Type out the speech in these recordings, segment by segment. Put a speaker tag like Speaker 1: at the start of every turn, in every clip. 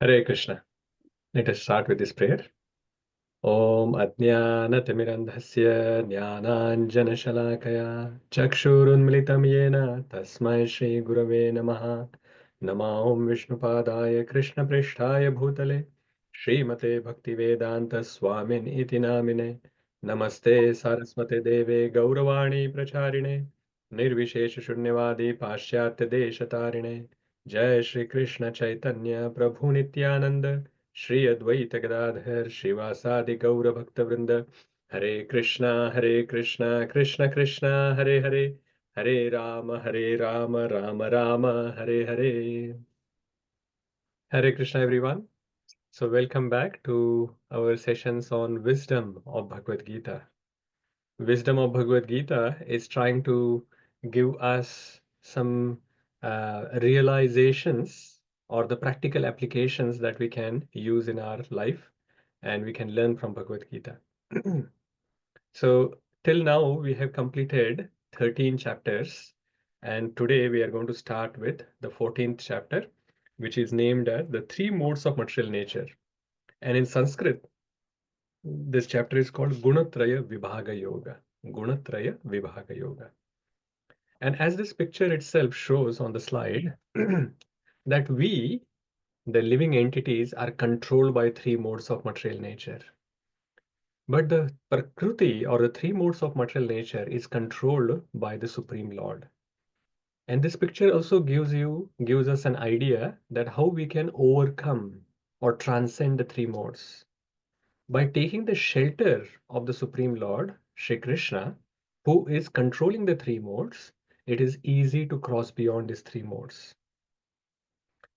Speaker 1: Hare Krishna. Let us start with this prayer. Om Ajnanatimidandhasya Jnananjanashalakaya Chakshurunmilitam Yena Tasmai Shri Gurave Namaha Nama Om Vishnupadaya Krishna Prishtaya Bhutale Srimate Bhaktivedanta Swamin Iti Namine Namaste Saraswate Deve Gauravani Pracharine Nirvishesha Shunyavadi Pashyatya Deshatarine Jai Shri Krishna Chaitanya Prabhu Nityananda Shri Advaita Gadadhar Shivasadi Gaura Bhakta Vrinda Hare Krishna Krishna Krishna Hare Hare Hare Rama Rama Rama Hare Hare. Hare Krishna everyone. So welcome back to our sessions on Wisdom of Bhagavad Gita. Wisdom of Bhagavad Gita is trying to give us some realizations or the practical applications that we can use in our life and we can learn from Bhagavad Gita. So till now we have completed 13 chapters, and today we are going to start with the 14th chapter, which is named as the three modes of material nature. And in Sanskrit, this chapter is called Gunatraya Vibhaga Yoga. Gunatraya Vibhaga Yoga. And as this picture itself shows on the slide, that we, the living entities, are controlled by three modes of material nature. But the Prakriti or the three modes of material nature is controlled by the Supreme Lord. And this picture also gives us an idea that how we can overcome or transcend the three modes. By taking the shelter of the Supreme Lord, Shri Krishna, who is controlling the three modes, it is easy to cross beyond these three modes.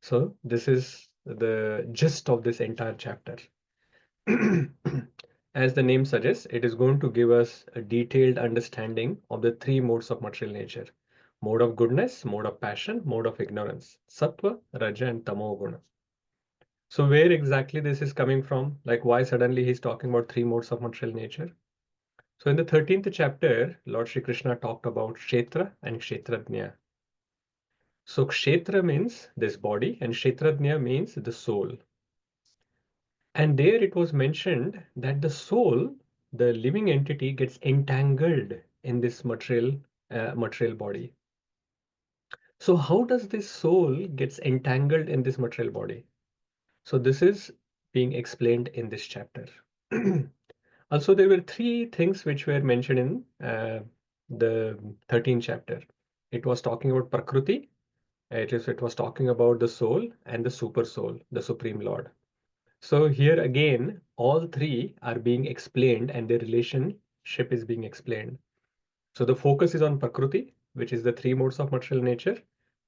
Speaker 1: So this is the gist of this entire chapter. As the name suggests, it is going to give us a detailed understanding of the three modes of material nature: mode of goodness, mode of passion, mode of ignorance, sattva, raja, and tamo guna. So where exactly this is coming from? Like why suddenly he's talking about three modes of material nature? So in the 13th chapter, Lord Shri Krishna talked about Kshetra and Kshetrajna. So Kshetra means this body and Kshetrajna means the soul. And there it was mentioned that the soul, the living entity, gets entangled in this material body. So how does this soul gets entangled in this material body? So this is being explained in this chapter. Also, there were three things which were mentioned in the 13th chapter. It was talking about Prakriti, it was talking about the soul and the super soul, the Supreme Lord. So here again, all three are being explained and their relationship is being explained. So the focus is on Prakriti, which is the three modes of material nature,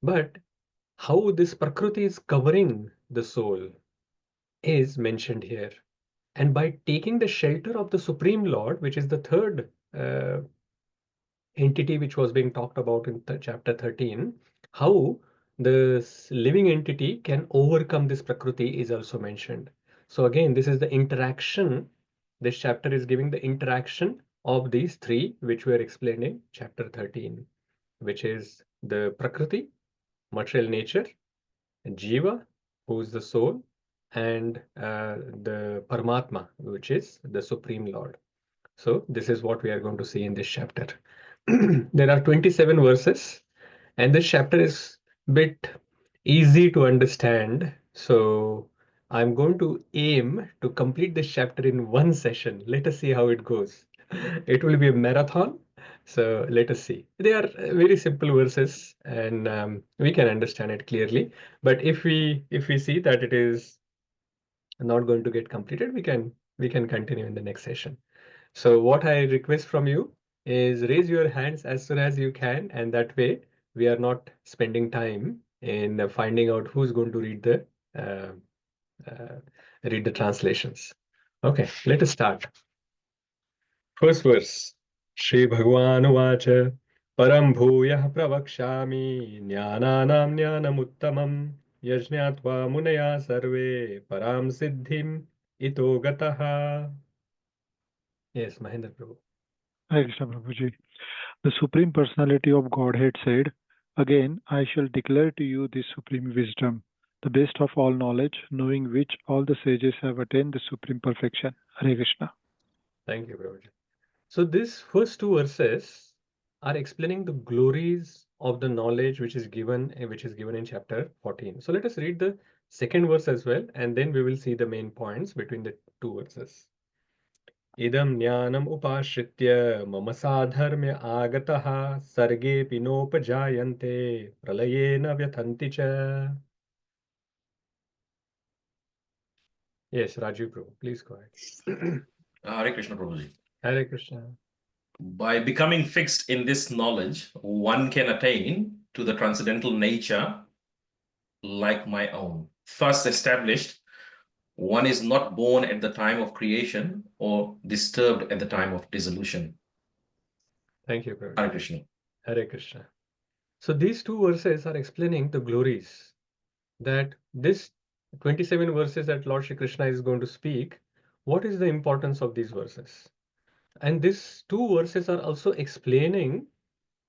Speaker 1: but how this Prakriti is covering the soul is mentioned here. And by taking the shelter of the Supreme Lord, which is the third entity which was being talked about in chapter 13, how the living entity can overcome this Prakriti is also mentioned. So again, this is the interaction. This chapter is giving the interaction of these three, which were explained in chapter 13, which is the Prakriti, material nature, Jiva, who is the soul, and the Paramatma, which is the Supreme Lord. So this is what we are going to see in this chapter. There are 27 verses, and this chapter is a bit easy to understand. So I'm going to aim to complete this chapter in one session. Let us see how it goes. It will be a marathon. So let us see. They are very simple verses, and we can understand it clearly. But if we see that it is not going to get completed, we can continue in the next session. So what I request from you is raise your hands as soon as you can, and that way we are not spending time in finding out who's going to uh, uh, read the translations. Okay, let us start. First verse. Shri Bhagwan Vacha Param Bhuyah Pravakshami Jnananam Jnanamuttamam Yajñatva Munaya Sarve Param Siddhim Ito Gataha. Yes, Mahendra Prabhu.
Speaker 2: Hare Krishna Prabhuji. The Supreme Personality of Godhead said, "Again, I shall declare to you this supreme wisdom. the best of all knowledge, knowing which all the sages have attained the supreme perfection. Hare Krishna.
Speaker 1: Thank you, Prabhuji. So these first two verses are explaining the glories of the knowledge which is given in chapter 14. So let us read the second verse as well, and then we will see the main points between the two verses. Idam jnanam upashritya mama sadharmya agataha sargepi nopajayante pralayena vyathanti cha. Yes, Rajiv Prabhu, please go ahead.
Speaker 3: Hare Krishna Prabhuji.
Speaker 1: Hare Krishna.
Speaker 3: By becoming fixed in this knowledge, one can attain to the transcendental nature like my own. Thus established, one is not born at the time of creation or disturbed at the time of dissolution.
Speaker 1: Thank you, Prabhu.
Speaker 3: Hare Krishna.
Speaker 1: Hare Krishna. So these two verses are explaining the glories that this 27 verses that Lord Shri Krishna is going to speak. What is the importance of these verses? And these two verses are also explaining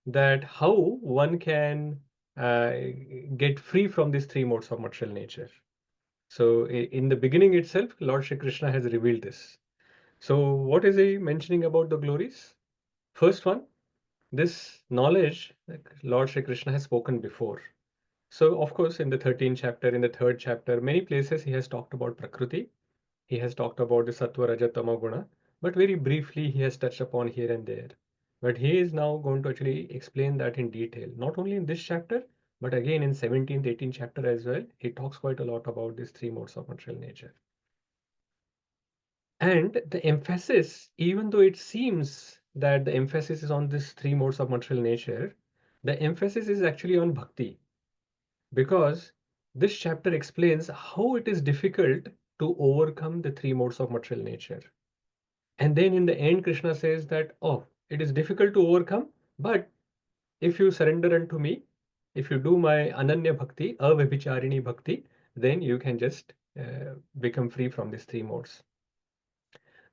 Speaker 1: that how one can get free from these three modes of material nature. So in the beginning itself, Lord Shri Krishna has revealed this. So what is he mentioning about the glories? First one, this knowledge Lord Shri Krishna has spoken before. So of course, in the 13th chapter, in the third chapter, many places he has talked about Prakriti. He has talked about the Sattva, Raja, Tama Guna, but very briefly he has touched upon here and there. But he is now going to actually explain that in detail, not only in this chapter, but again in 17th, 18th chapter as well. He talks quite a lot about these three modes of material nature. And the emphasis, even though it seems that the emphasis is on these three modes of material nature, the emphasis is actually on bhakti, because this chapter explains how it is difficult to overcome the three modes of material nature. And then in the end, Krishna says that, oh, it is difficult to overcome, but if you surrender unto me, if you do my Ananya Bhakti, Avabhicharini Bhakti, then you can just become free from these three modes.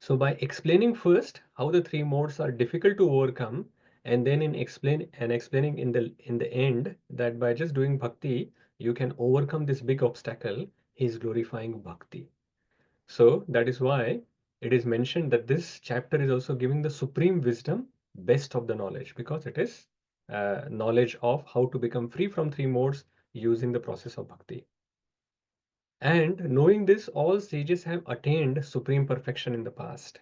Speaker 1: So by explaining first how the three modes are difficult to overcome, and then explaining in the end that by just doing bhakti you can overcome this big obstacle, he is glorifying bhakti. So that is why it is mentioned that this chapter is also giving the supreme wisdom, best of the knowledge, because it is knowledge of how to become free from three modes using the process of bhakti. And knowing this, all sages have attained supreme perfection in the past.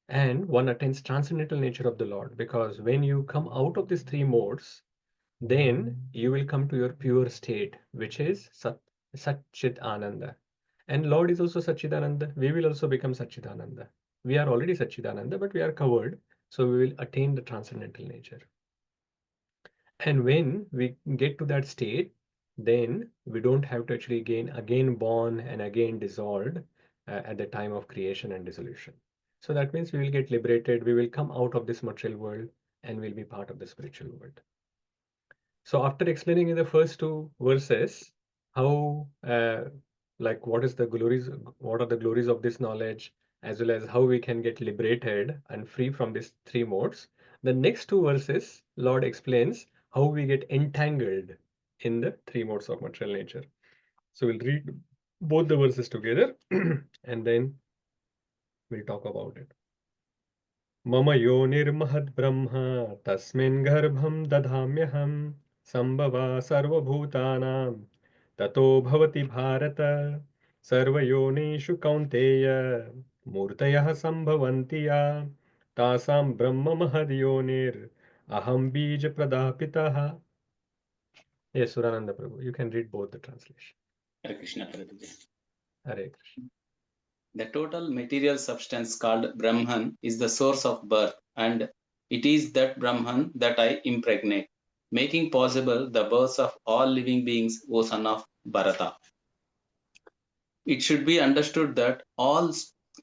Speaker 1: And one attains transcendental nature of the Lord, because when you come out of these three modes, then you will come to your pure state, which is Satchit Ananda. And Lord is also Satchidananda. We will also become Satchidananda. We are already Satchidananda, but we are covered. So we will attain the transcendental nature. And when we get to that state, then we don't have to actually again born and again dissolved at the time of creation and dissolution. So that means we will get liberated, we will come out of this material world and will be part of the spiritual world. So after explaining in the first two verses how what are the glories of this knowledge, as well as how we can get liberated and free from these three modes, the next two verses Lord explains how we get entangled in the three modes of material nature. So we'll read both the verses together and then we'll talk about it. मम योनिर्महद्ब्रह्म तस्मिन् गर्भं दधाम्यहं सम्भवा सर्वभूतानां ततो भवति भारत सर्वयोनिषु कौन्तेय मूर्तयः सम्भवन्ति या तासां ब्रह्म महद्योनिर् aham bij pradapitaha. Yes, Surananda Prabhu, you can read both the translation.
Speaker 4: Hare Krishna Prabhuji.
Speaker 1: Hare Krishna.
Speaker 4: The total material substance called Brahman is the source of birth, and it is that Brahman that I impregnate, making possible the birth of all living beings, O son of Bharata. It should be understood that all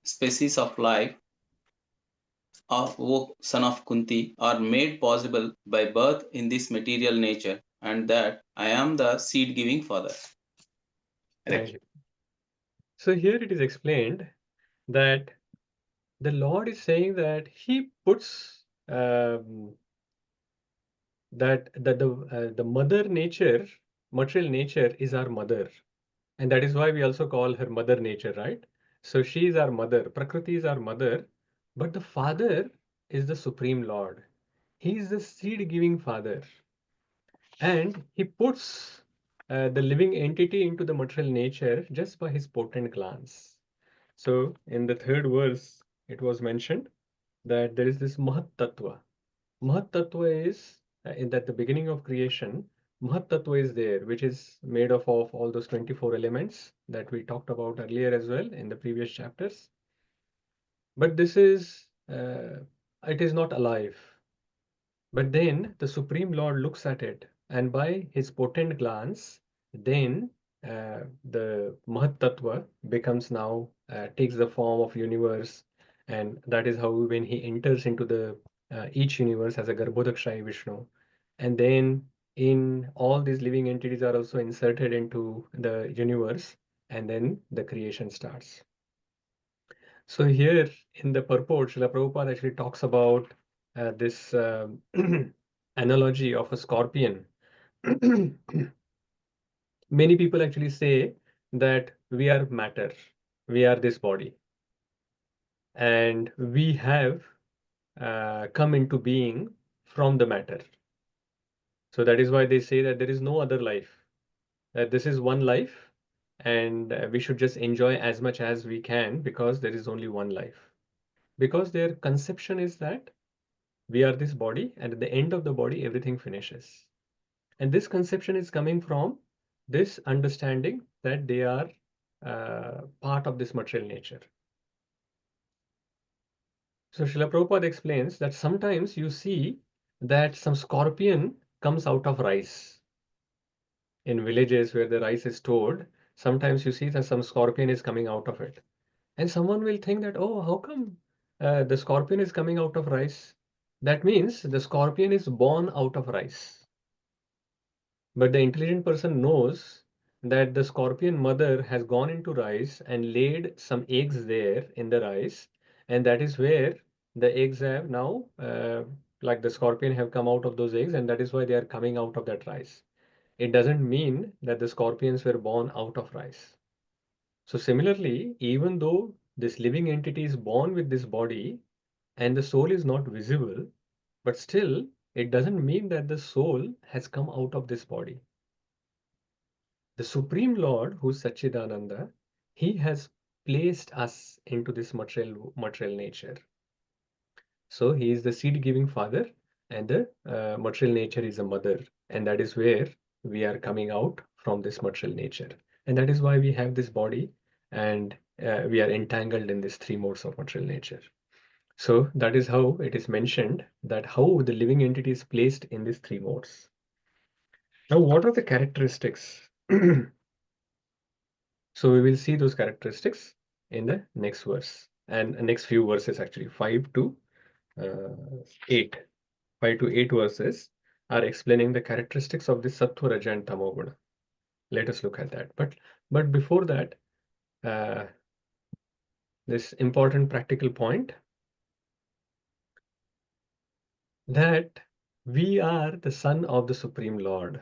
Speaker 4: species of life of O son of Kunti are made possible by birth in this material nature, and that I am the seed-giving father.
Speaker 1: Thank you. So here it is explained that the Lord is saying that he puts that the mother nature, material nature is our mother. And that is why we also call her Mother Nature, right? So she is our mother. Prakriti is our mother, but the Father is the Supreme Lord. He is the seed-giving Father. And he puts the living entity into the material nature just by his potent glance. So in the third verse, it was mentioned that there is this Mahat Tattva. Mahat Tattva is in that the beginning of creation, Mahat Tattva is there, which is made of all those 24 elements that we talked about earlier as well in the previous chapters. But this is, it is not alive. But then the Supreme Lord looks at it, and by his potent glance, then the Mahat Tattva becomes now, takes the form of universe. And that is how when he enters into the each universe as a Garbhodakshayi Vishnu. And then in all these living entities are also inserted into the universe, and then the creation starts. So here in the purport, Srila Prabhupada actually talks about this analogy of a scorpion. Many people actually say that we are matter, we are this body, and we have come into being from the matter. So that is why they say that there is no other life, that this is one life, and we should just enjoy as much as we can because there is only one life. Because their conception is that we are this body, and at the end of the body, everything finishes. And this conception is coming from this understanding that they are part of this material nature. So Srila Prabhupada explains that sometimes you see that some scorpion comes out of rice. In villages where the rice is stored, sometimes you see that some scorpion is coming out of it. And someone will think that, oh, how come the scorpion is coming out of rice? That means the scorpion is born out of rice. But the intelligent person knows that the scorpion mother has gone into rice and laid some eggs there in the rice, and that is where the eggs have now, like the scorpion have come out of those eggs, and that is why they are coming out of that rice. It doesn't mean that the scorpions were born out of rice. So similarly, even though this living entity is born with this body and the soul is not visible, but still it doesn't mean that the soul has come out of this body. The Supreme Lord, who is Satchidananda, he has placed us into this material nature. So he is the seed-giving father, and the material nature is a mother, and that is where we are coming out from this material nature. And that is why we have this body, and we are entangled in these three modes of material nature. So that is how it is mentioned that how the living entity is placed in these three modes. Now, what are the characteristics? So we will see those characteristics in the next verse and next few verses actually, 5 to 8. 5 to 8 verses are explaining the characteristics of the Sattva, Raja and Tamoguna. Let us look at that. But before that, this important practical point that we are the son of the Supreme Lord.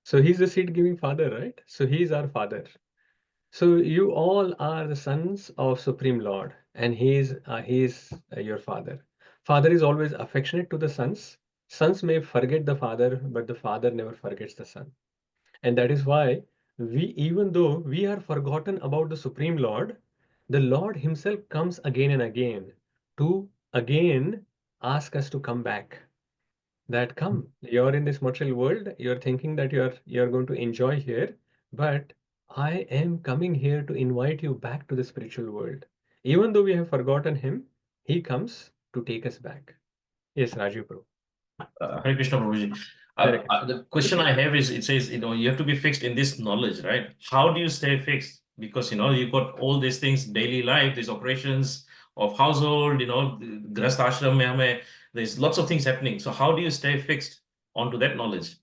Speaker 1: So he's the seed-giving father, right? So he is our father. So you all are the sons of Supreme Lord, and he is your father. Father is always affectionate to the sons. Sons may forget the father, but the father never forgets the son. And that is why we, even though we are forgotten about the Supreme Lord, the Lord Himself comes again and again to again ask us to come back. That come, you're in this material world, you're thinking that you're going to enjoy here, but I am coming here to invite you back to the spiritual world. Even though we have forgotten him, he comes to take us back. Yes, Rajiv Prabhu.
Speaker 3: Hare Krishna Prabhuji.
Speaker 1: Hare Krishna.
Speaker 3: The question I have is, it says, you have to be fixed in this knowledge, right? How do you stay fixed? Because, you've got all these things, daily life, these operations of household, Grahastha ashram mein hame, there's lots of things happening. So how do you stay fixed onto that knowledge?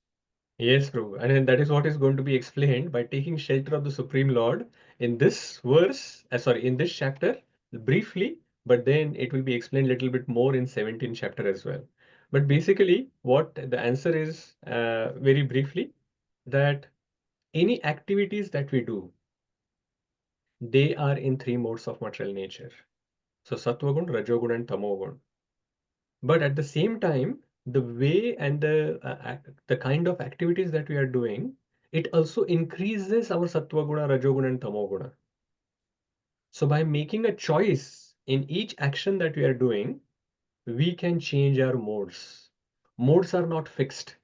Speaker 1: Yes, Prabhu. And then that is what is going to be explained by taking shelter of the Supreme Lord in this verse, in this chapter, briefly, but then it will be explained a little bit more in 17th chapter as well. But basically, what the answer is, very briefly, that any activities that we do, they are in three modes of material nature. So Sattva gun, Rajogun, and Tamogun. But at the same time, the way and the kind of activities that we are doing, it also increases our Sattva guna, Rajoguna, and Tamoguna. So by making a choice in each action that we are doing, we can change our modes. Modes are not fixed.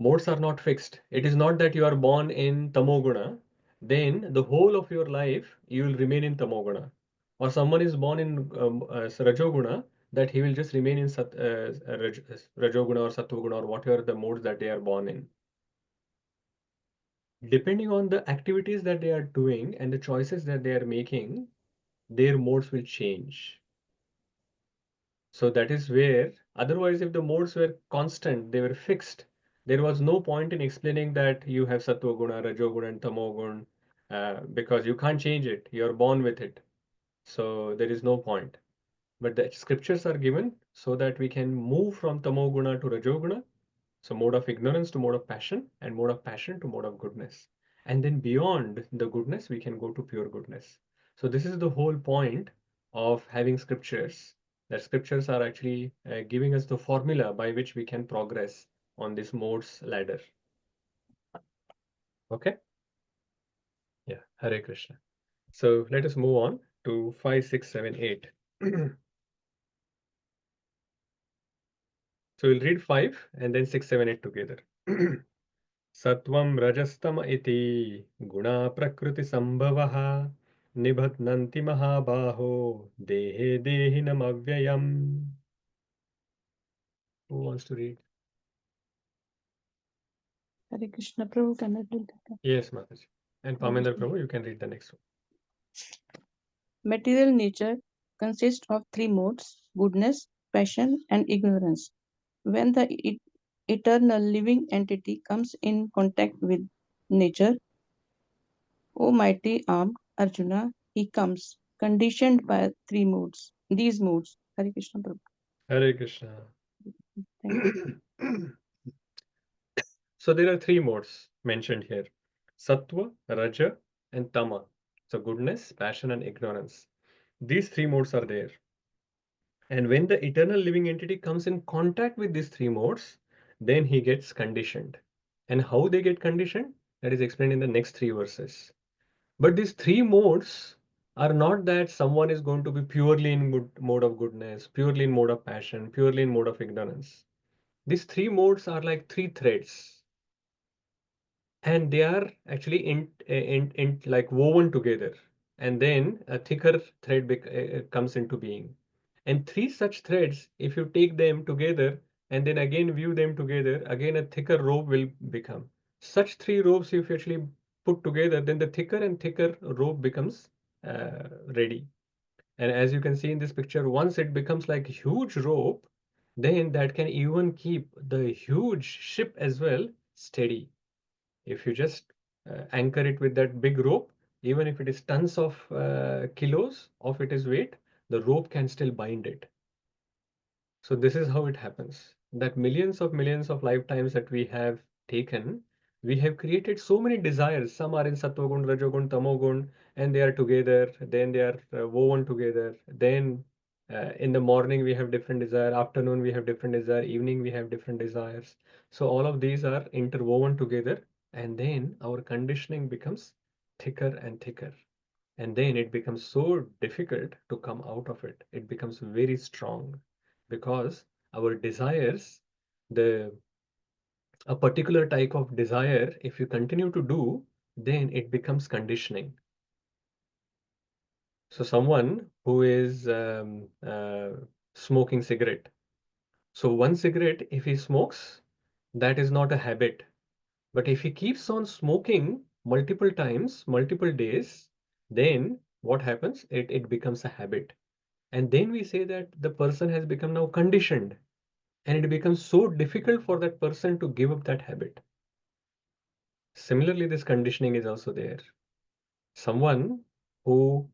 Speaker 1: Modes are not fixed. It is not that you are born in Tamoguna, then the whole of your life you will remain in Tamoguna. Or someone is born in Rajoguna, that he will just remain in Rajoguna or Sattva or whatever the modes that they are born in. Depending on the activities that they are doing and the choices that they are making, their modes will change. So that is where, otherwise, if the modes were constant, they were fixed, there was no point in explaining that you have Sattva Guna, Rajoguna, and Tamogun, because you can't change it. You're born with it. So there is no point. But the scriptures are given so that we can move from Tamoguna to Rajoguna, so mode of ignorance to mode of passion, and mode of passion to mode of goodness. And then beyond the goodness, we can go to pure goodness. So this is the whole point of having scriptures, that scriptures are actually giving us the formula by which we can progress on this modes ladder. Okay? Yeah, Hare Krishna. So let us move on to 5, 6, 7, 8. So we'll read 5 and then 6, 7, 8 together. Satvam rajastama iti guna prakriti sambhavaha nibhatnanti mahabaho dehe dehinam avyayam. Who wants to read?
Speaker 5: Hare Krishna Prabhu, can I read that?
Speaker 1: Yes, Mataji. And Pamendra Prabhu, you can read the next one.
Speaker 5: Material nature consists of three modes: goodness, passion, and ignorance. When the eternal living entity comes in contact with nature, O mighty armed Arjuna, he comes conditioned by three modes. These modes. Hare Krishna Prabhu.
Speaker 1: Hare Krishna.
Speaker 5: Thank you.
Speaker 1: So there are three modes mentioned here: Sattva, Raja, and Tama. So goodness, passion, and ignorance. These three modes are there. And when the eternal living entity comes in contact with these three modes, then he gets conditioned. And how they get conditioned, that is explained in the next three verses. But these three modes are not that someone is going to be purely in mode of goodness, purely in mode of passion, purely in mode of ignorance. These three modes are like three threads, and they are actually in like woven together, and then a thicker thread comes into being. And three such threads, if you take them together and then again view them together, again a thicker rope will become. Such three ropes, if you actually put together, then the thicker and thicker rope becomes ready. And as you can see in this picture, once it becomes like a huge rope, then that can even keep the huge ship as well steady. If you just anchor it with that big rope, even if it is tons of kilos of its weight, the rope can still bind it. So this is how it happens, that millions of lifetimes that we have taken, we have created so many desires. Some are in Sattvagun, Rajogun, Tamogun, and they are together. Then they are woven together. Then in the morning we have different desire, afternoon we have different desire, evening we have different desires. So all of these are interwoven together, and then our conditioning becomes thicker and thicker. And then it becomes so difficult to come out of it. It becomes very strong because our desires, the a particular type of desire, if you continue to do, then it becomes conditioning. So someone who is smoking cigarette. So one cigarette, if he smokes, that is not a habit. But if he keeps on smoking multiple times, multiple days, then what happens? It becomes a habit. And then we say that the person has become now conditioned, and it becomes so difficult for that person to give up that habit. Similarly, this conditioning is also there. Someone who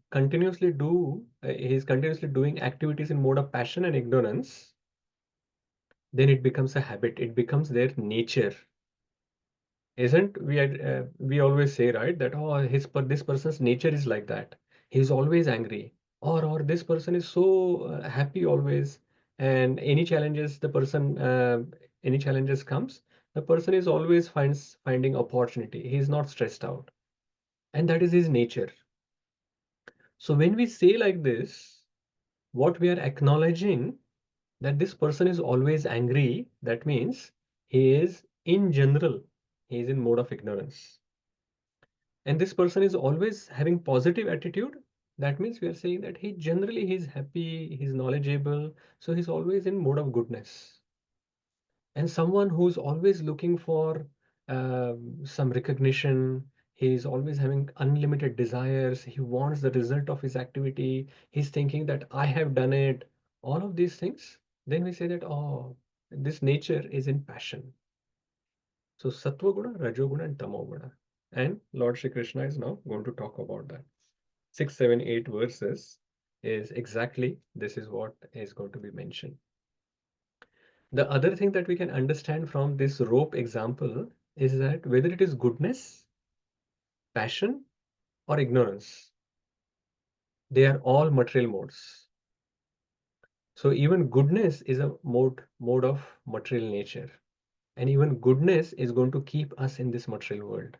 Speaker 1: is continuously doing activities in mode of passion and ignorance, then it becomes a habit. It becomes their nature. Isn't we always say, right, that oh this person's nature is like that. He's always angry, or this person is so happy always, and any challenges comes, the person is always finding opportunity. He's not stressed out, and that is his nature. So when we say like this, what we are acknowledging that this person is always angry, that means he is in general, he is in mode of ignorance. And this person is always having positive attitude, that means we are saying that he's happy, he's knowledgeable, so he's always in mode of goodness. And someone who's always looking for some recognition, he's always having unlimited desires, he wants the result of his activity, he's thinking that I have done it, all of these things, then we say that oh, this nature is in passion. So Sattva Guna, Rajoguna, and Tamoguna. And Lord Shri Krishna is now going to talk about that. 6, 7, 8 verses is exactly this is what is going to be mentioned. The other thing that we can understand from this rope example is that whether it is goodness, passion, or ignorance, they are all material modes. So even goodness is a mode of material nature. And even goodness is going to keep us in this material world.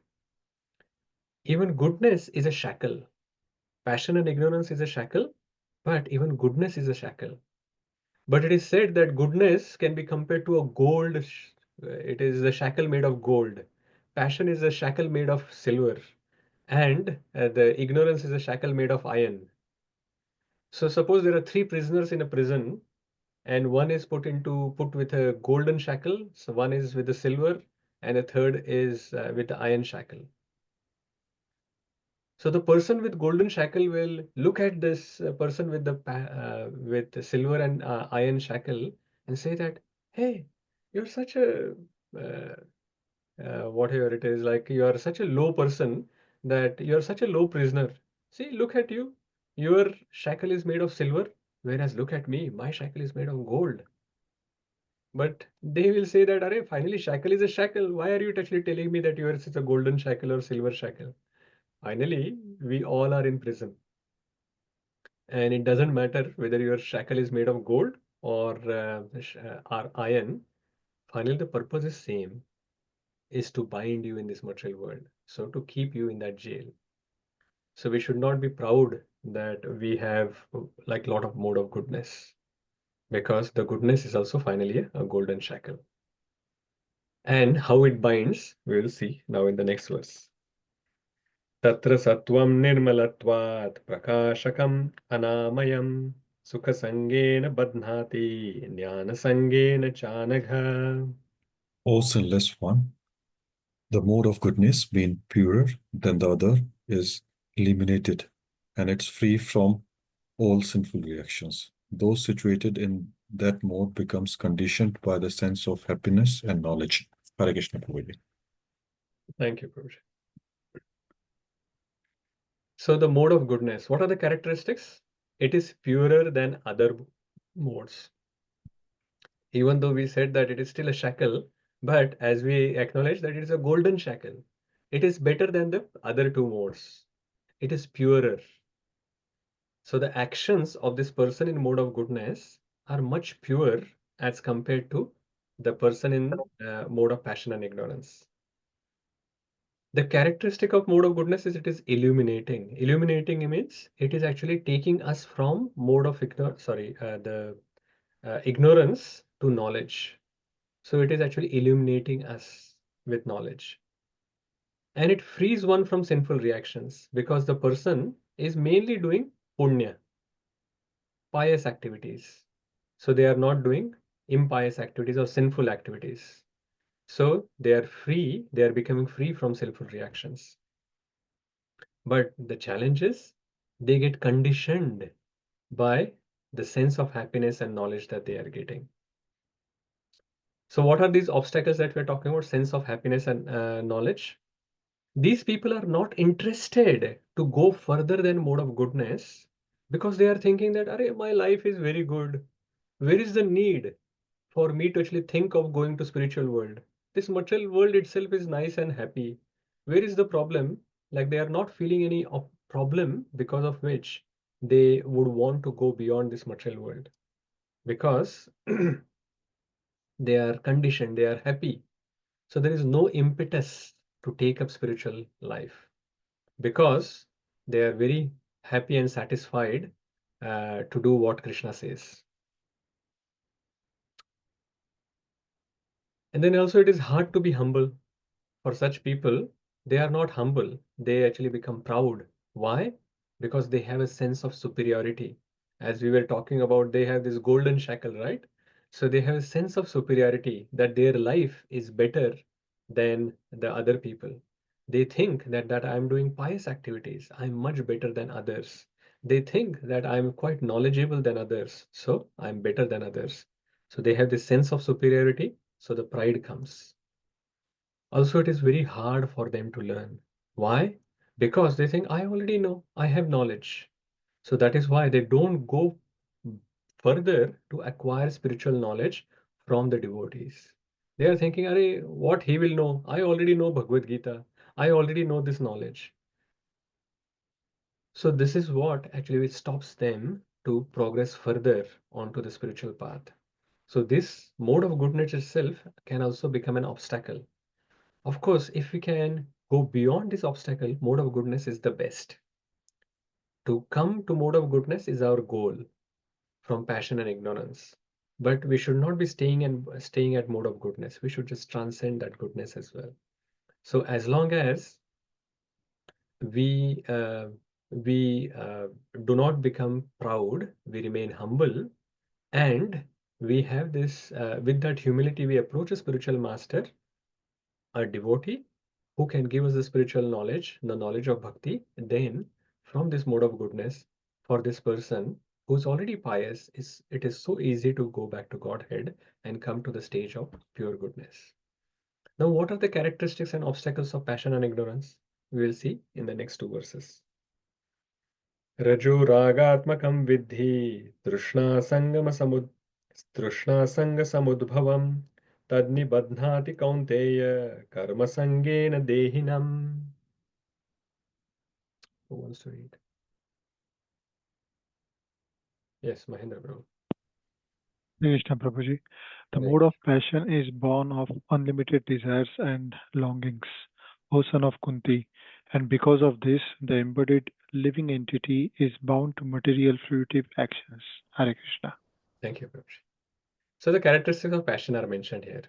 Speaker 1: Even goodness is a shackle. Passion and ignorance is a shackle, but even goodness is a shackle. But it is said that goodness can be compared to a gold. It is a shackle made of gold. Passion is a shackle made of silver, and the ignorance is a shackle made of iron. So suppose there are three prisoners in a prison, and one is put with a golden shackle, so one is with the silver, and the third is with the iron shackle. So the person with golden shackle will look at this person with the silver and iron shackle and say that, hey, you're such a whatever it is, like you are such a low person, that you're such a low prisoner. See, look at you. Your shackle is made of silver, whereas look at me, my shackle is made of gold. But they will say that, Arey, finally, shackle is a shackle. Why are you actually telling me that you are such a golden shackle or silver shackle? Finally, we all are in prison. And it doesn't matter whether your shackle is made of gold or iron. Finally, the purpose is same, is to bind you in this material world. So to keep you in that jail. So we should not be proud that we have like a lot of mode of goodness, because the goodness is also finally a golden shackle. And how it binds, we will see now in the next verse. Tatra sattvam nirmalatvat prakashakam anamayam sukha-sangena badhnati jnana-sangena chanagha.
Speaker 6: O sinless one, the mode of goodness being purer than the other is eliminated, and it's free from all sinful reactions. Those situated in that mode becomes conditioned by the sense of happiness and knowledge. Hare Krishna Prabhuji.
Speaker 1: Thank you, Prabhuji. So the mode of goodness, what are the characteristics? It is purer than other modes. Even though we said that it is still a shackle, but as we acknowledge that it is a golden shackle, it is better than the other two modes. It is purer. So the actions of this person in mode of goodness are much pure as compared to the person in mode of passion and ignorance. The characteristic of mode of goodness is it is illuminating. Illuminating means it is actually taking us from mode of ignorance to knowledge. So it is actually illuminating us with knowledge. And it frees one from sinful reactions because the person is mainly doing punya, pious activities. So they are not doing impious activities or sinful activities. So they are free, they are becoming free from sinful reactions. But the challenge is they get conditioned by the sense of happiness and knowledge that they are getting. So what are these obstacles that we're talking about? Sense of happiness and knowledge. These people are not interested to go further than mode of goodness because they are thinking that, Arey, my life is very good. Where is the need for me to actually think of going to spiritual world? this material world itself is nice and happy. Where is the problem? Like they are not feeling any problem because of which they would want to go beyond this material world, because they are conditioned, they are happy. So there is no impetus to take up spiritual life because they are very happy and satisfied to do what Krishna says. And then also it is hard to be humble. For such people, they are not humble. They actually become proud. Why? Because they have a sense of superiority. As we were talking about, they have this golden shackle, right? So they have a sense of superiority that their life is better than the other people. They think that I'm doing pious activities. I'm much better than others. They think that I'm quite knowledgeable than others. So I'm better than others. So they have this sense of superiority. So the pride comes. Also, it is very hard for them to learn. Why? Because they think, I already know, I have knowledge. So that is why they don't go further to acquire spiritual knowledge from the devotees. They are thinking, Arey, what he will know? I already know Bhagavad Gita. I already know this knowledge. So this is what actually stops them to progress further onto the spiritual path. So this mode of goodness itself can also become an obstacle. Of course, if we can go beyond this obstacle, mode of goodness is the best. To come to mode of goodness is our goal from passion and ignorance. But we should not be staying at mode of goodness. We should just transcend that goodness as well. So as long as we do not become proud, we remain humble, and we have this with that humility, we approach a spiritual master, a devotee who can give us the spiritual knowledge, the knowledge of bhakti, then from this mode of goodness, for this person who's already pious, it is so easy to go back to Godhead and come to the stage of pure goodness. Now, what are the characteristics and obstacles of passion and ignorance? We will see in the next two verses. Raju ragatmakam vidhi तृष्णा संग समुद्भवम तद्निबध्नाति कौन्तेय कर्म संगेन देहिनम. Who wants to read? Yes, Mahendra Prabhu.
Speaker 2: Krishna Prabhuji. The
Speaker 1: Hare
Speaker 2: mode of passion is born of unlimited desires and longings, O son of Kunti, and because of this, the embodied living entity is bound to material fruitive actions. Hare Krishna.
Speaker 1: Thank you, Prabhu. So the characteristics of passion are mentioned here.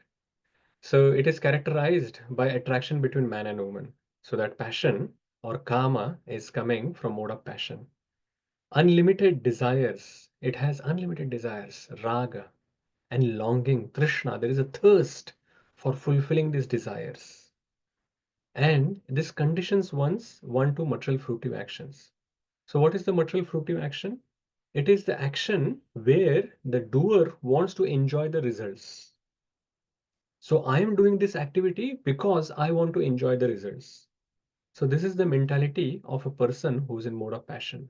Speaker 1: So it is characterized by attraction between man and woman. So that passion or kama is coming from mode of passion. Unlimited desires. It has unlimited desires, raga, and longing, trishna. There is a thirst for fulfilling these desires. And this conditions one to material fruitive actions. So what is the material fruitive action? It is the action where the doer wants to enjoy the results. So I am doing this activity because I want to enjoy the results. So this is the mentality of a person who's in mode of passion.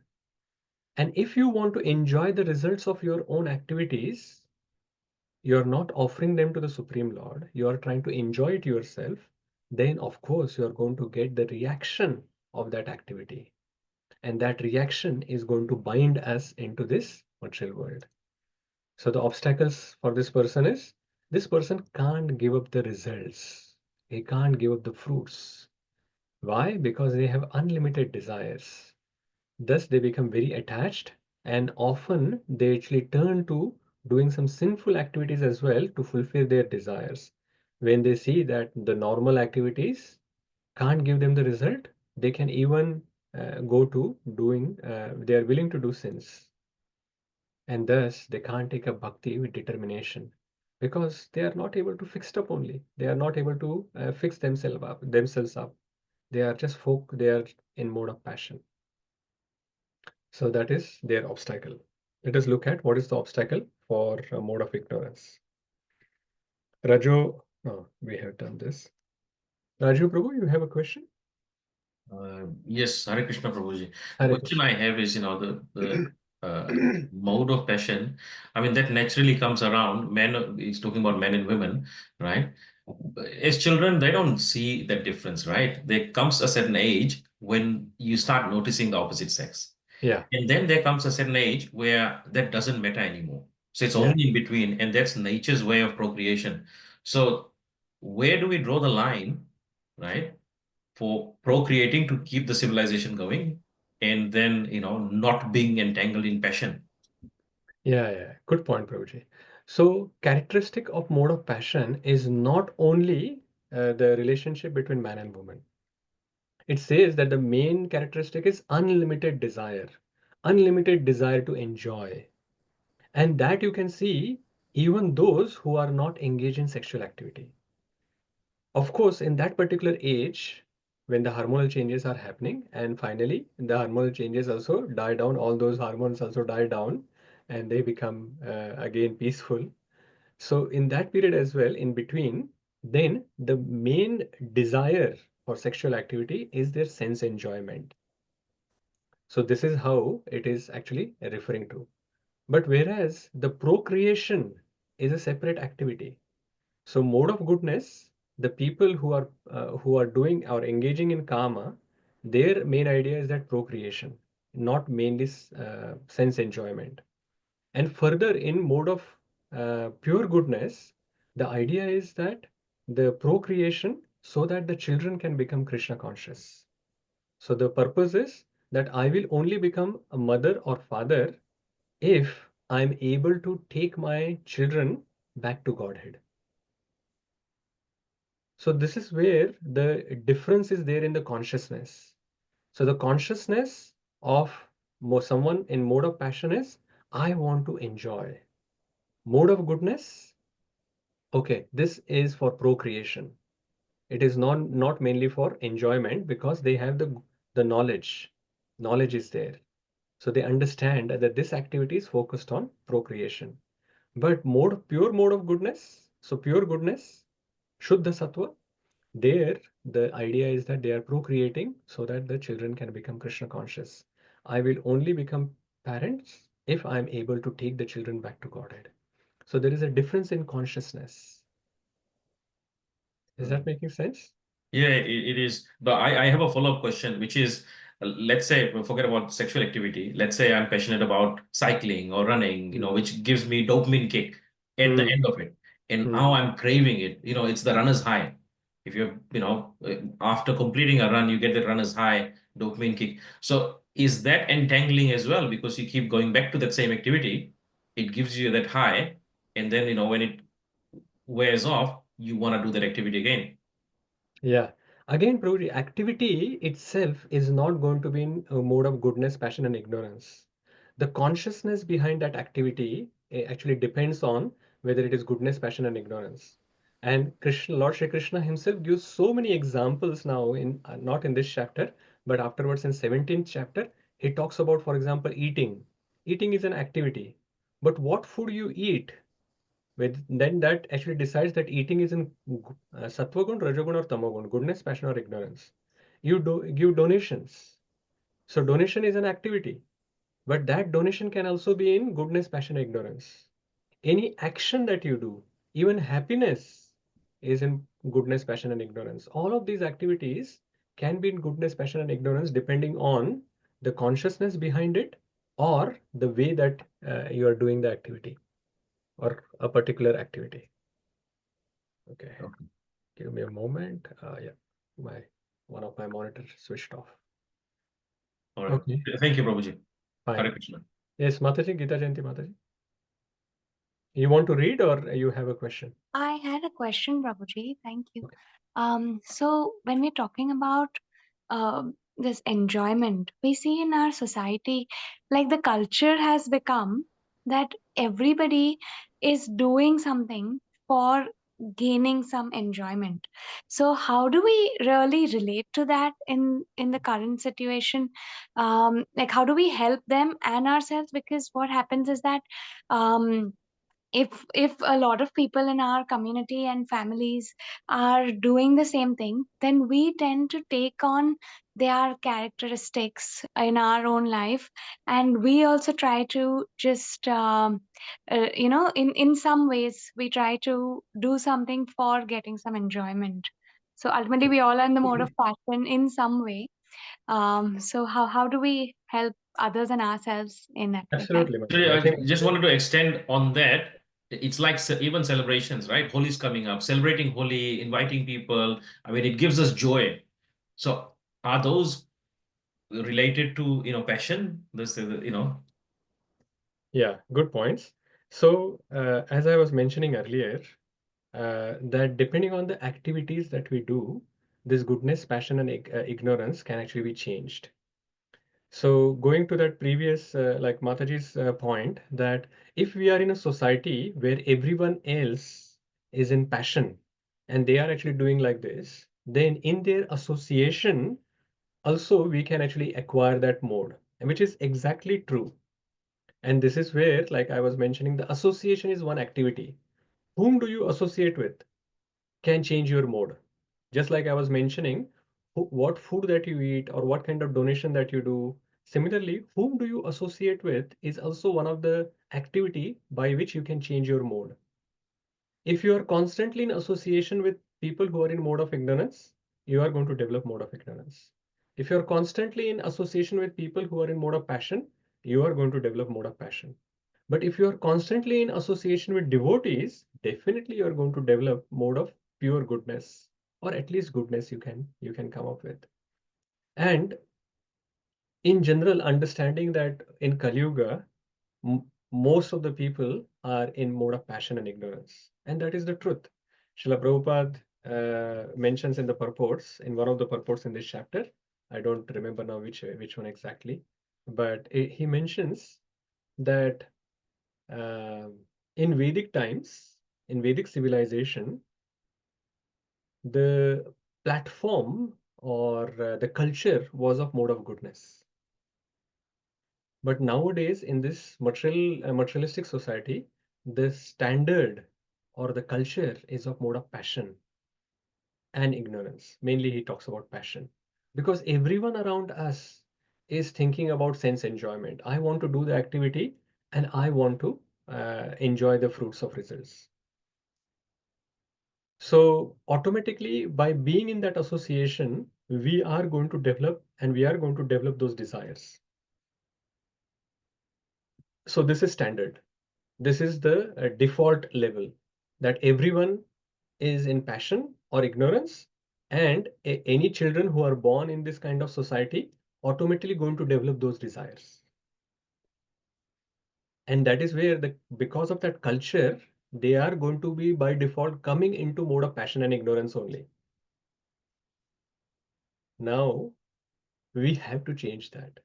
Speaker 1: And if you want to enjoy the results of your own activities, you're not offering them to the Supreme Lord, you are trying to enjoy it yourself, then of course you're going to get the reaction of that activity. And that reaction is going to bind us into this material world. So the obstacles for this person is, this person can't give up the results. He can't give up the fruits. Why? Because they have unlimited desires. Thus they become very attached, and often they actually turn to doing some sinful activities as well to fulfill their desires. When they see that the normal activities can't give them the result, they can even go to doing, they are willing to do sins. And thus they can't take up bhakti with determination because they are not able to fix it up only. They are not able to fix themselves up. They are just they are in mode of passion. So that is their obstacle. Let us look at what is the obstacle for a mode of ignorance. Rajo, oh, we have done this. Raju Prabhu, you have a question?
Speaker 3: Yes, Hare Krishna Prabhuji. The
Speaker 1: Hare
Speaker 3: question
Speaker 1: Krishna.
Speaker 3: I have is, mode of passion. I mean, that naturally comes around. Men, he's talking about men and women, right? as children, they don't see that difference, right? There comes a certain age when you start noticing the opposite sex.
Speaker 1: Yeah,
Speaker 3: And then there comes a certain age where that doesn't matter anymore. So it's
Speaker 1: yeah,
Speaker 3: only in between, and that's nature's way of procreation. So where do we draw the line, right, for procreating to keep the civilization going, and then, not being entangled in passion?
Speaker 1: yeah. Good point, Prabhuji. So, characteristic of mode of passion is not only the relationship between man and woman. It says that the main characteristic is unlimited desire to enjoy. And that you can see even those who are not engaged in sexual activity. Of course, in that particular age, when the hormonal changes are happening, and finally the hormonal changes also die down, all those hormones also die down, and they become again peaceful. So, in that period as well, in between, then the main desire for sexual activity is their sense enjoyment. So, this is how it is actually referring to. But whereas the procreation is a separate activity. So mode of goodness, the people who are doing or engaging in karma, their main idea is that procreation, not mainly sense enjoyment. And further, in mode of pure goodness, the idea is that the procreation so that the children can become Krishna conscious. So the purpose is that I will only become a mother or father if I'm able to take my children back to Godhead. So this is where the difference is there in the consciousness. So the consciousness of someone in mode of passion is, I want to enjoy. Mode of goodness, okay, this is for procreation. It is not mainly for enjoyment because they have the knowledge. Knowledge is there. So they understand that this activity is focused on procreation. But pure mode of goodness, so pure goodness, Shuddha Sattva, there the idea is that they are procreating so that the children can become Krishna conscious. I will only become parents if I'm able to take the children back to Godhead. So there is a difference in consciousness. Is that making sense?
Speaker 3: Yeah, it is. But I have a follow-up question, which is, let's say, forget about sexual activity. Let's say I'm passionate about cycling or running,
Speaker 1: Mm.
Speaker 3: which gives me dopamine kick at the
Speaker 1: Mm.
Speaker 3: end of it. And
Speaker 1: Mm.
Speaker 3: now I'm craving it. It's the runner's high. If you're, after completing a run, you get the runner's high, dopamine kick. So is that entangling as well? Because you keep going back to that same activity, it gives you that high, and then, when it wears off, you want to do that activity again.
Speaker 1: Yeah. Again, Prabhuji, activity itself is not going to be in a mode of goodness, passion, and ignorance. The consciousness behind that activity actually depends on whether it is goodness, passion, and ignorance. And Krishna, Lord Shri Krishna himself gives so many examples now in not in this chapter, but afterwards in 17th chapter, he talks about, for example, eating. Eating is an activity, but what food you eat then that actually decides that eating is in sattva gun, rajagun, or tamagun, goodness, passion, or ignorance. You give donations. So donation is an activity, but that donation can also be in goodness, passion, ignorance. Any action that you do, even happiness, is in goodness, passion, and ignorance. All of these activities can be in goodness, passion, and ignorance depending on the consciousness behind it or the way that you are doing the activity or a particular activity. Okay,
Speaker 3: Okay.
Speaker 1: give me a moment. Yeah, my one of my monitors switched off.
Speaker 3: All right.
Speaker 1: Okay,
Speaker 3: Thank you, Prabhuji.
Speaker 1: fine.
Speaker 3: Hare Krishna.
Speaker 1: Yes, Mataji, Gita Jayanti Mataji. You want to read or you have a question?
Speaker 7: I had a question, Prabhuji. Thank you.
Speaker 1: Okay.
Speaker 7: So when we're talking about this enjoyment, we see in our society, like the culture has become that everybody is doing something for gaining some enjoyment. So how do we really relate to that in the current situation? Like how do we help them and ourselves? Because what happens is that if a lot of people in our community and families are doing the same thing, then we tend to take on their characteristics in our own life, and we also try to just in some ways we try to do something for getting some enjoyment. So ultimately we all are in the mode of passion in some way. So how do we help others and ourselves in that way?
Speaker 1: Absolutely,
Speaker 3: Actually,
Speaker 1: Mataji. I
Speaker 3: I
Speaker 1: think
Speaker 3: just wanted to extend on that. It's like even celebrations, right? Holi's coming up, celebrating Holi, inviting people. I mean, it gives us joy. So, are those related to passion? This
Speaker 1: yeah, good points. So, as I was mentioning earlier, that depending on the activities that we do, this goodness, passion, and ignorance can actually be changed. So going to that previous, like Mataji's point, that if we are in a society where everyone else is in passion and they are actually doing like this, then in their association, also we can actually acquire that mode, and which is exactly true. And this is where, like I was mentioning, the association is one activity. Whom do you associate with can change your mode. Just like I was mentioning, what food that you eat or what kind of donation that you do. Similarly, whom do you associate with is also one of the activity by which you can change your mode. If you are constantly in association with people who are in mode of ignorance, you are going to develop mode of ignorance. If you are constantly in association with people who are in mode of passion, you are going to develop mode of passion. But if you are constantly in association with devotees, definitely you are going to develop mode of pure goodness, or at least goodness you can come up with. And in general, understanding that in Kali Yuga, most of the people are in mode of passion and ignorance, and that is the truth. Srila Prabhupada mentions in the purports, in one of the purports in this chapter, I don't remember now which one exactly, but he mentions that in Vedic times, in Vedic civilization, the platform or the culture was of mode of goodness. But nowadays, in this materialistic society, the standard or the culture is of mode of passion and ignorance. Mainly, he talks about passion because everyone around us is thinking about sense enjoyment. I want to do the activity and I want to enjoy the fruits of results. So automatically, by being in that association, we are going to develop and we are going to develop those desires. So this is standard. This is the default level that everyone is in passion or ignorance, and any children who are born in this kind of society automatically going to develop those desires. And that is where because of that culture, they are going to be by default coming into mode of passion and ignorance only. Now, we have to change that.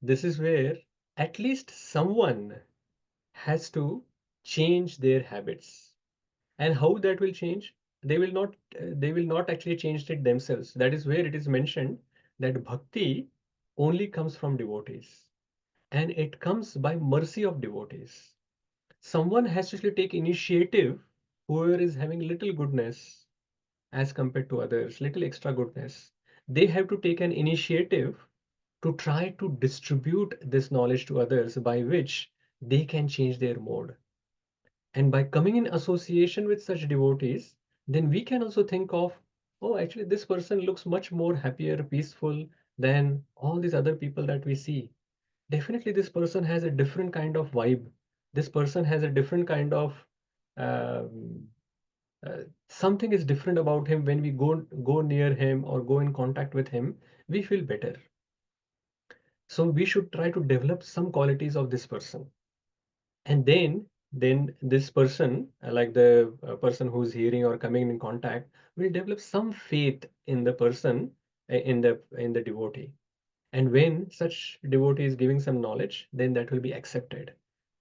Speaker 1: This is where at least someone has to change their habits. And how that will change? They will not actually change it themselves. That is where it is mentioned that bhakti only comes from devotees, and it comes by mercy of devotees. Someone has to actually take initiative, whoever is having little goodness as compared to others, little extra goodness. They have to take an initiative to try to distribute this knowledge to others by which they can change their mode. And by coming in association with such devotees, then we can also think of, oh, actually, this person looks much more happier, peaceful than all these other people that we see. Definitely, this person has a different kind of vibe. This person has a different kind of um, something is different about him. When we go near him or go in contact with him, we feel better. So we should try to develop some qualities of this person. And then this person, like the person who's hearing or coming in contact, will develop some faith in the person, in the devotee. And when such devotee is giving some knowledge, then that will be accepted.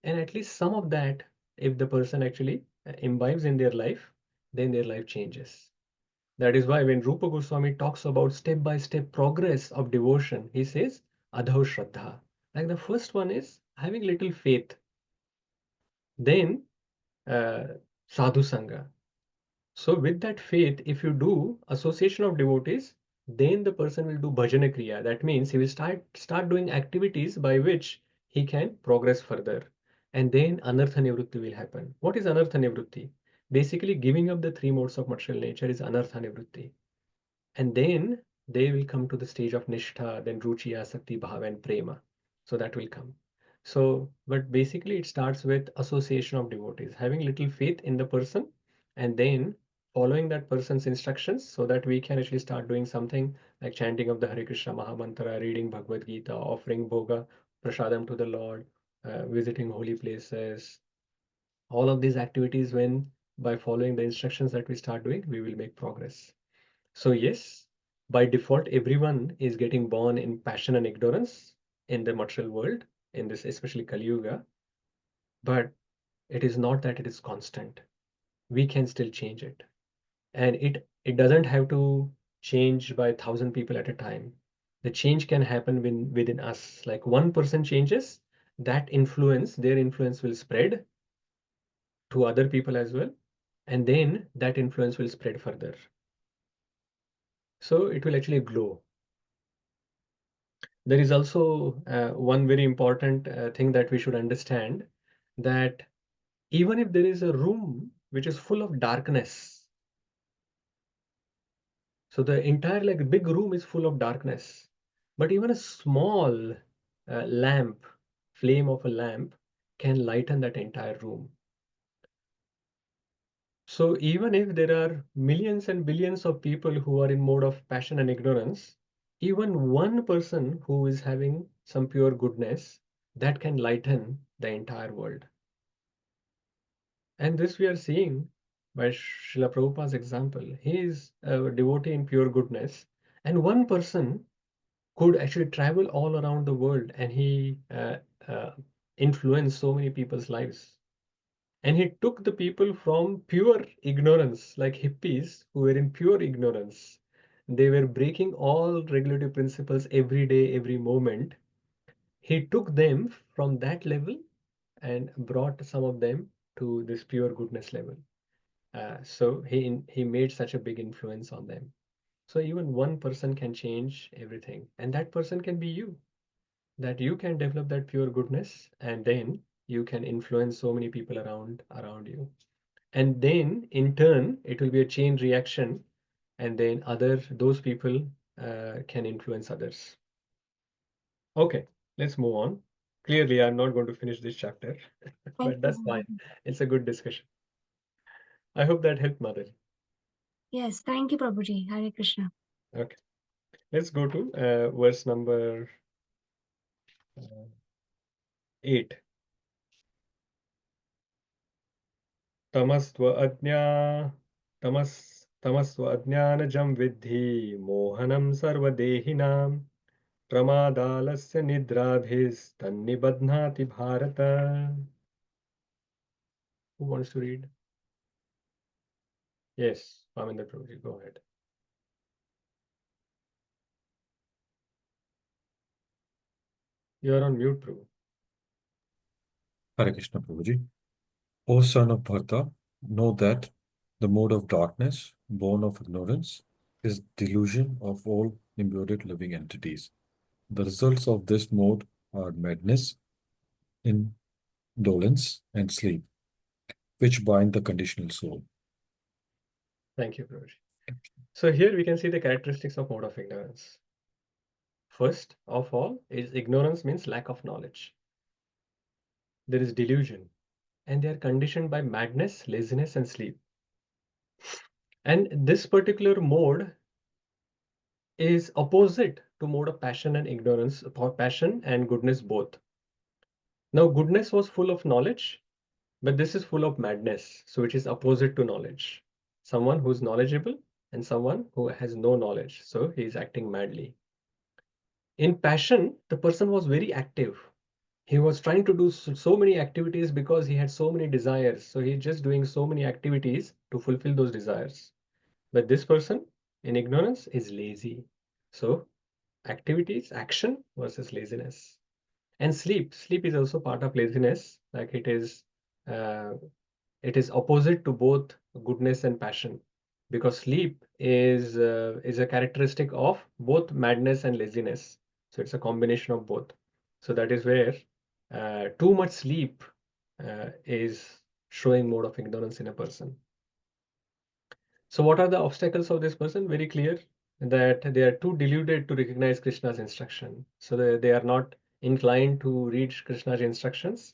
Speaker 1: And at least some of that, if the person actually imbibes in their life, then their life changes. That is why when Rupa Goswami talks about step-by-step progress of devotion, he says, Adho Shraddha. Like the first one is having little faith. Then sadhu sangha. So with that faith, if you do association of devotees, then the person will do bhajana kriya. That means he will start doing activities by which he can progress further. And then anartha nivrutti will happen. What is anartha nivrutti? Basically, giving up the three modes of material nature is anartha nivrutti. And then they will come to the stage of nishtha, then ruchi, asakti, bhava, and prema. So that will come. So, but basically it starts with association of devotees, having little faith in the person, and then following that person's instructions so that we can actually start doing something like chanting of the Hare Krishna Mahamantra, reading Bhagavad Gita, offering bhoga, prasadam to the Lord, visiting holy places. All of these activities, when by following the instructions that we start doing, we will make progress. So yes, by default, everyone is getting born in passion and ignorance in the material world, in this especially Kali Yuga, but it is not that it is constant. We can still change it. And it doesn't have to change by 1,000 people at a time. The change can happen within us. Like one person changes, that influence, their influence will spread to other people as well. And then that influence will spread further. So it will actually glow. There is also one very important thing that we should understand, that even if there is a room which is full of darkness, so the entire like big room is full of darkness, but even a small lamp, flame of a lamp can lighten that entire room. So even if there are millions and billions of people who are in mode of passion and ignorance, even one person who is having some pure goodness, that can lighten the entire world. And this we are seeing by Srila Prabhupada's example. He is a devotee in pure goodness, and one person could actually travel all around the world, and he influenced so many people's lives. And he took the people from pure ignorance, like hippies who were in pure ignorance. They were breaking all regulative principles every day, every moment. He took them from that level and brought some of them to this pure goodness level. So he made such a big influence on them. So even one person can change everything, and that person can be you. That you can develop that pure goodness, and then you can influence so many people around you. And then in turn, it will be a chain reaction, and then those people can influence others. Okay, let's move on. Clearly, I'm not going to finish this chapter,
Speaker 7: Thank
Speaker 1: but
Speaker 7: you.
Speaker 1: that's fine. It's a good discussion. I hope that helped, Mother.
Speaker 7: Yes, thank you, Prabhuji. Hare Krishna.
Speaker 1: Okay, let's go to verse number 8. तमस्त्व अज्ञा तमस्त्व अज्ञानजं विद्धि मोहनं सर्वदेहिनां प्रमादालस्य निद्राभिस्तन्निबध्नाति Bharat. Who wants to read? Yes, Pamindra Prabhuji, go ahead. You are on mute, Prabhu.
Speaker 6: Hare Krishna Prabhuji. O son of Bharata, know that the mode of darkness, born of ignorance, is delusion of all embodied living entities. The results of this mode are madness, indolence, and sleep, which bind the conditional soul.
Speaker 1: Thank you, Prabhuji. So here we can see the characteristics of mode of ignorance. First of all is ignorance means lack of knowledge. There is delusion, and they are conditioned by madness, laziness, and sleep. And this particular mode is opposite to mode of passion and ignorance, or passion and goodness both. Now, goodness was full of knowledge, but this is full of madness, so it is opposite to knowledge. Someone who is knowledgeable and someone who has no knowledge, so he is acting madly. In passion, the person was very active. He was trying to do so many activities because he had so many desires. So he's just doing so many activities to fulfill those desires. But this person in ignorance is lazy. So activities, action versus laziness. And sleep. Sleep is also part of laziness. Like it is It is opposite to both goodness and passion, because sleep is a characteristic of both madness and laziness. So it's a combination of both. So that is where too much sleep is showing mode of ignorance in a person. So what are the obstacles of this person? Very clear, that they are too deluded to recognize Krishna's instruction. So they are not inclined to read Krishna's instructions.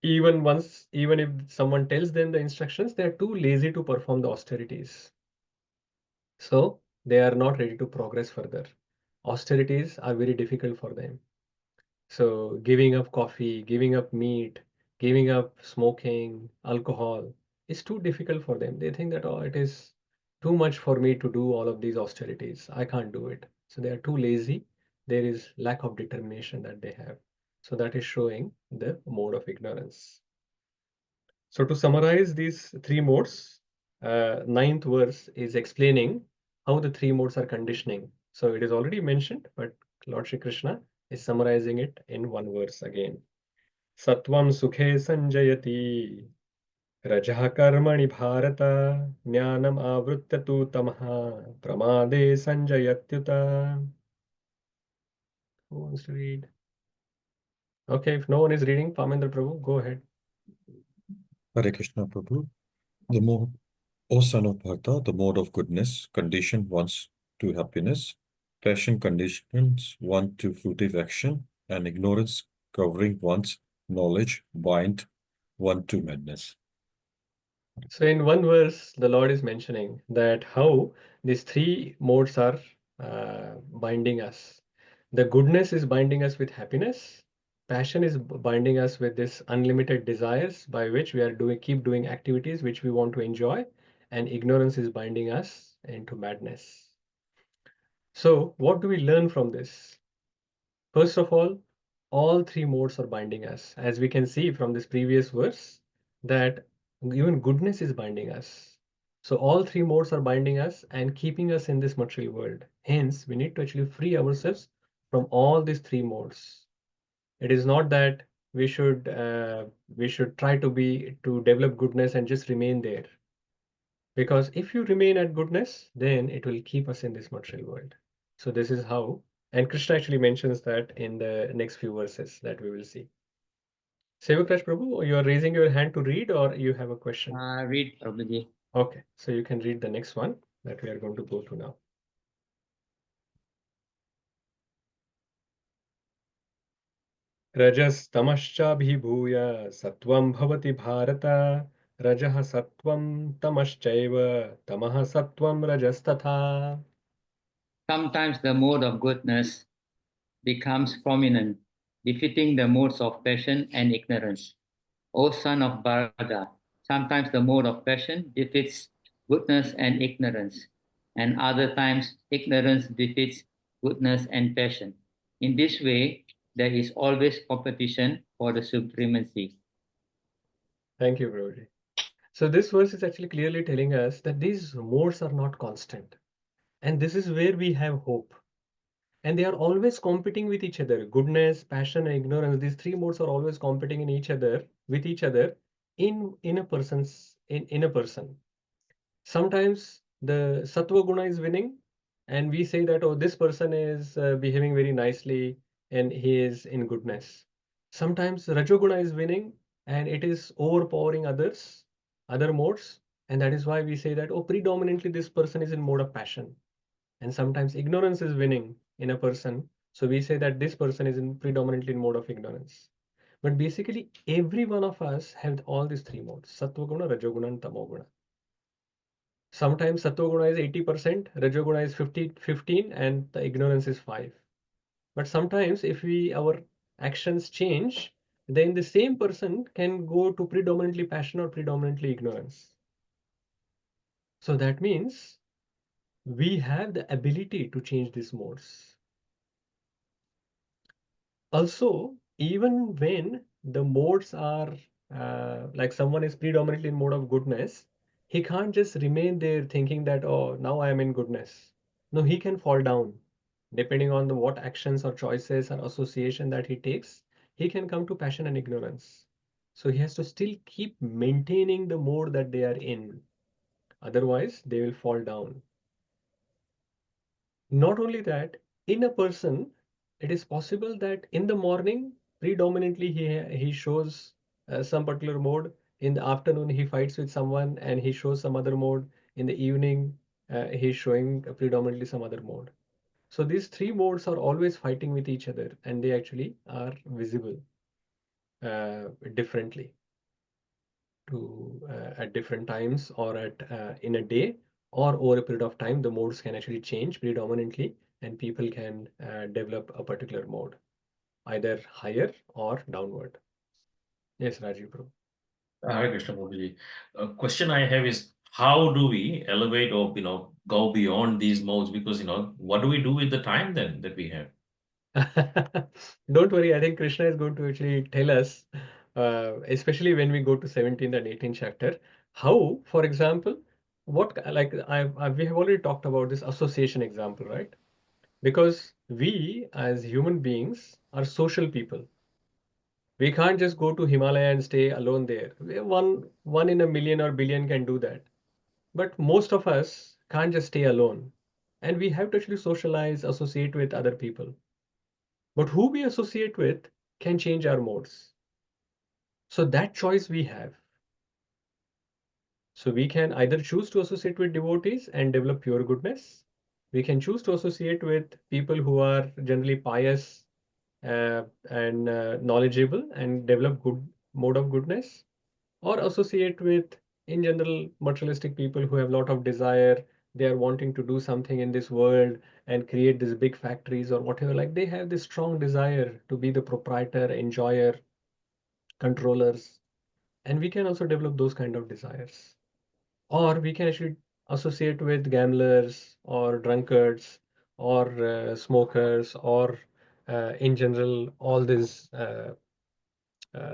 Speaker 1: Even if someone tells them the instructions, they are too lazy to perform the austerities. So they are not ready to progress further. Austerities are very difficult for them. So giving up coffee, giving up meat, giving up smoking, alcohol is too difficult for them. They think that, oh, it is too much for me to do all of these austerities. I can't do it. So they are too lazy. There is lack of determination that they have. So that is showing the mode of ignorance. So to summarize these three modes, ninth verse is explaining how the three modes are conditioning. So it is already mentioned, but Lord Shri Krishna is summarizing it in one verse again. Satvam sukhe sanjayati rajah karmani bharata jnanam avritya tu tamaha pramade sanjayatyuta. Who wants to read? Okay, if no one is reading, Pamendra Prabhu, go ahead.
Speaker 6: Hare Krishna Prabhu. The mode, O son of Bharata, the mode of goodness condition one's to happiness, passion conditions one to fruitive action, and ignorance covering one's knowledge bind one to madness.
Speaker 1: So in one verse, the Lord is mentioning that how these three modes are binding us. The goodness is binding us with happiness. Passion is binding us with this unlimited desires by which we are keep doing activities which we want to enjoy, and ignorance is binding us into madness. So what do we learn from this? First of all three modes are binding us. As we can see from this previous verse, that even goodness is binding us. So all three modes are binding us and keeping us in this material world. Hence, we need to actually free ourselves from all these three modes. It is not that we should try to develop goodness and just remain there. Because if you remain at goodness, then it will keep us in this material world. So this is how, and Krishna actually mentions that in the next few verses that we will see. Sevakraj Prabhu, you are raising your hand to read, or you have a question?
Speaker 8: Read, Prabhuji.
Speaker 1: Okay, so you can read the next one that we are going to go to now. Rajastamashchabhibhuya satvam bhavati bharata rajah satvam tamaschaiva tamah satvam rajastatha.
Speaker 8: Sometimes the mode of goodness becomes prominent, defeating the modes of passion and ignorance. O son of Bharata, sometimes the mode of passion defeats goodness and ignorance, and other times ignorance defeats goodness and passion. In this way, there is always competition for the supremacy.
Speaker 1: Thank you, Prabhuji. So this verse is actually clearly telling us that these modes are not constant. And this is where we have hope. And they are always competing with each other. Goodness, passion, and ignorance. These three modes are always competing in each other with each other in a person. Sometimes the sattva guna is winning, and we say that, oh, this person is behaving very nicely and he is in goodness. Sometimes rajoguna is winning and it is overpowering other modes, and that is why we say that, oh, predominantly this person is in mode of passion. And sometimes ignorance is winning in a person, so we say that this person is in predominantly in mode of ignorance. But basically, every one of us have all these three modes: sattva guna, rajoguna, and tamoguna. Sometimes sattva-guna is 80%, rajoguna is 15, and the ignorance is 5. But sometimes if our actions change, then the same person can go to predominantly passion or predominantly ignorance. So that means we have the ability to change these modes. Also, even when the modes are like someone is predominantly in mode of goodness, he can't just remain there thinking that, oh, now I am in goodness. No, he can fall down. Depending on what actions or choices or association that he takes, he can come to passion and ignorance. So he has to still keep maintaining the mode that they are in. Otherwise, they will fall down. Not only that, in a person, it is possible that in the morning, predominantly he shows some particular mode. In the afternoon, he fights with someone and he shows some other mode. In the evening, he's showing predominantly some other mode. So these three modes are always fighting with each other, and they actually are visible differently to at different times or at in a day or over a period of time. The modes can actually change predominantly, and people can develop a particular mode, either higher or downward. Yes, Rajiv bro.
Speaker 3: Hare Krishna Prabhuji. A question I have is how do we elevate or go beyond these modes? Because what do we do with the time then that we have?
Speaker 1: Don't worry, I think Krishna is going to actually tell us, especially when we go to 17th and 18th chapter, how, for example, what like we have already talked about this association example, right? Because we as human beings are social people. We can't just go to Himalaya and stay alone there. One in a million or billion can do that. But most of us can't just stay alone. And we have to actually socialize, associate with other people. But who we associate with can change our modes. So that choice we have. So we can either choose to associate with devotees and develop pure goodness. We can choose to associate with people who are generally pious and knowledgeable and develop good mode of goodness, or associate with, in general, materialistic people who have a lot of desire. They are wanting to do something in this world and create these big factories or whatever. Like they have this strong desire to be the proprietor, enjoyer, controllers, and we can also develop those kind of desires. Or we can actually associate with gamblers or drunkards or smokers or in general all these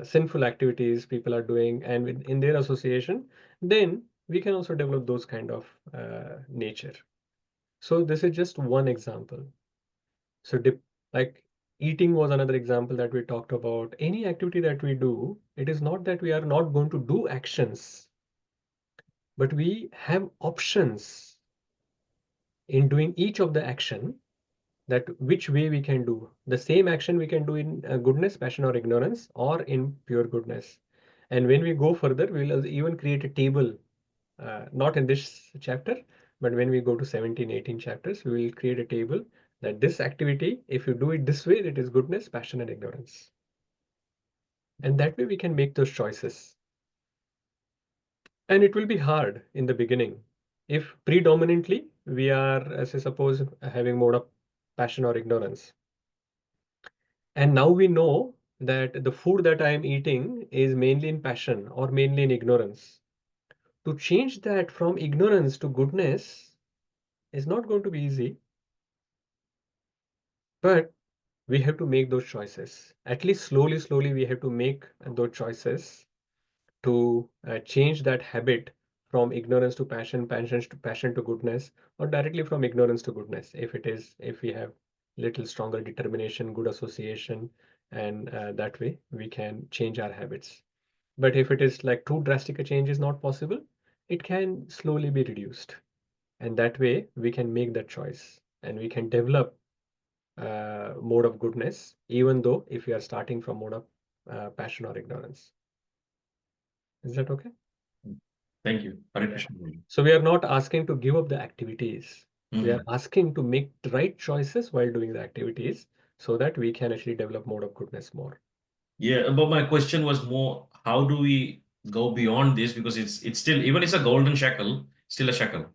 Speaker 1: sinful activities people are doing, and in their association, then we can also develop those kind of nature. So this is just one example. So like eating was another example that we talked about. Any activity that we do, it is not that we are not going to do actions, but we have options in doing each of the action, that which way we can do the same action. We can do in goodness, passion, or ignorance, or in pure goodness. And when we go further, we will even create a table, not in this chapter, but when we go to 17, 18 chapters, we will create a table that this activity, if you do it this way, it is goodness, passion, and ignorance. And that way we can make those choices. And it will be hard in the beginning if predominantly we are, as I suppose, having mode of passion or ignorance. And now we know that the food that I am eating is mainly in passion or mainly in ignorance. To change that from ignorance to goodness is not going to be easy, but we have to make those choices. At least slowly, slowly, we have to make those choices to change that habit from ignorance to passion, passion to goodness, or directly from ignorance to goodness. If we have little stronger determination, good association, and that way we can change our habits. But if it is like too drastic a change is not possible, it can slowly be reduced. And that way we can make that choice and we can develop mode of goodness, even though if we are starting from mode of passion or ignorance. Is that okay?
Speaker 3: Thank you. Hare
Speaker 1: Yeah.
Speaker 3: Krishna.
Speaker 1: So we are not asking to give up the activities. We are
Speaker 3: Mhm.
Speaker 1: asking to make the right choices while doing the activities so that we can actually develop mode of goodness more.
Speaker 3: Yeah, but my question was more, how do we go beyond this? Because it's still, even it's a golden shackle, still a shackle. So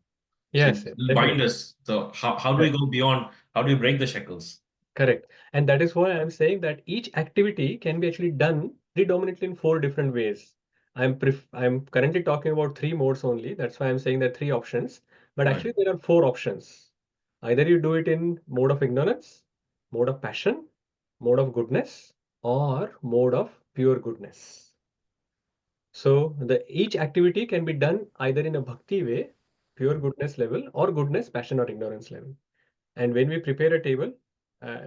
Speaker 3: it
Speaker 1: Yes, yes,
Speaker 3: will bind
Speaker 1: definitely.
Speaker 3: us. So how do we
Speaker 1: Correct.
Speaker 3: go beyond? How do we break the shackles?
Speaker 1: Correct. And that is why I'm saying that each activity can be actually done predominantly in four different ways. I'm currently talking about three modes only. That's why I'm saying there are three options. But
Speaker 3: Right.
Speaker 1: actually there are four options. Either you do it in mode of ignorance, mode of passion, mode of goodness, or mode of pure goodness. So the each activity can be done either in a bhakti way, pure goodness level, or goodness, passion, or ignorance level. And when we prepare a table,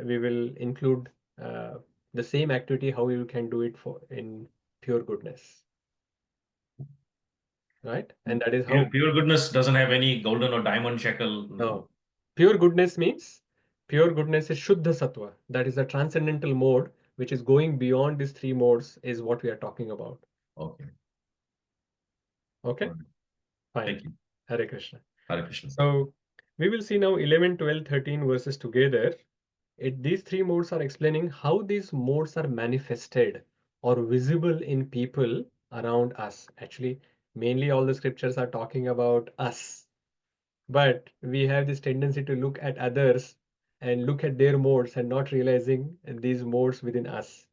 Speaker 1: we will include uh, the same activity, how you can do it for in pure goodness. Right? And that is how
Speaker 3: Pure goodness doesn't have any golden or diamond shackle.
Speaker 1: no. Pure goodness means pure goodness is Shuddha Sattva. That is the transcendental mode which is going beyond these three modes is what we are talking about.
Speaker 3: Okay.
Speaker 1: Okay?
Speaker 3: All right.
Speaker 1: Fine.
Speaker 3: Thank you.
Speaker 1: Hare Krishna.
Speaker 3: Hare Krishna.
Speaker 1: So we will see now 11, 12, 13 verses together. These three modes are explaining how these modes are manifested or visible in people around us. Actually, mainly all the scriptures are talking about us. But we have this tendency to look at others and look at their modes and not realizing these modes within us.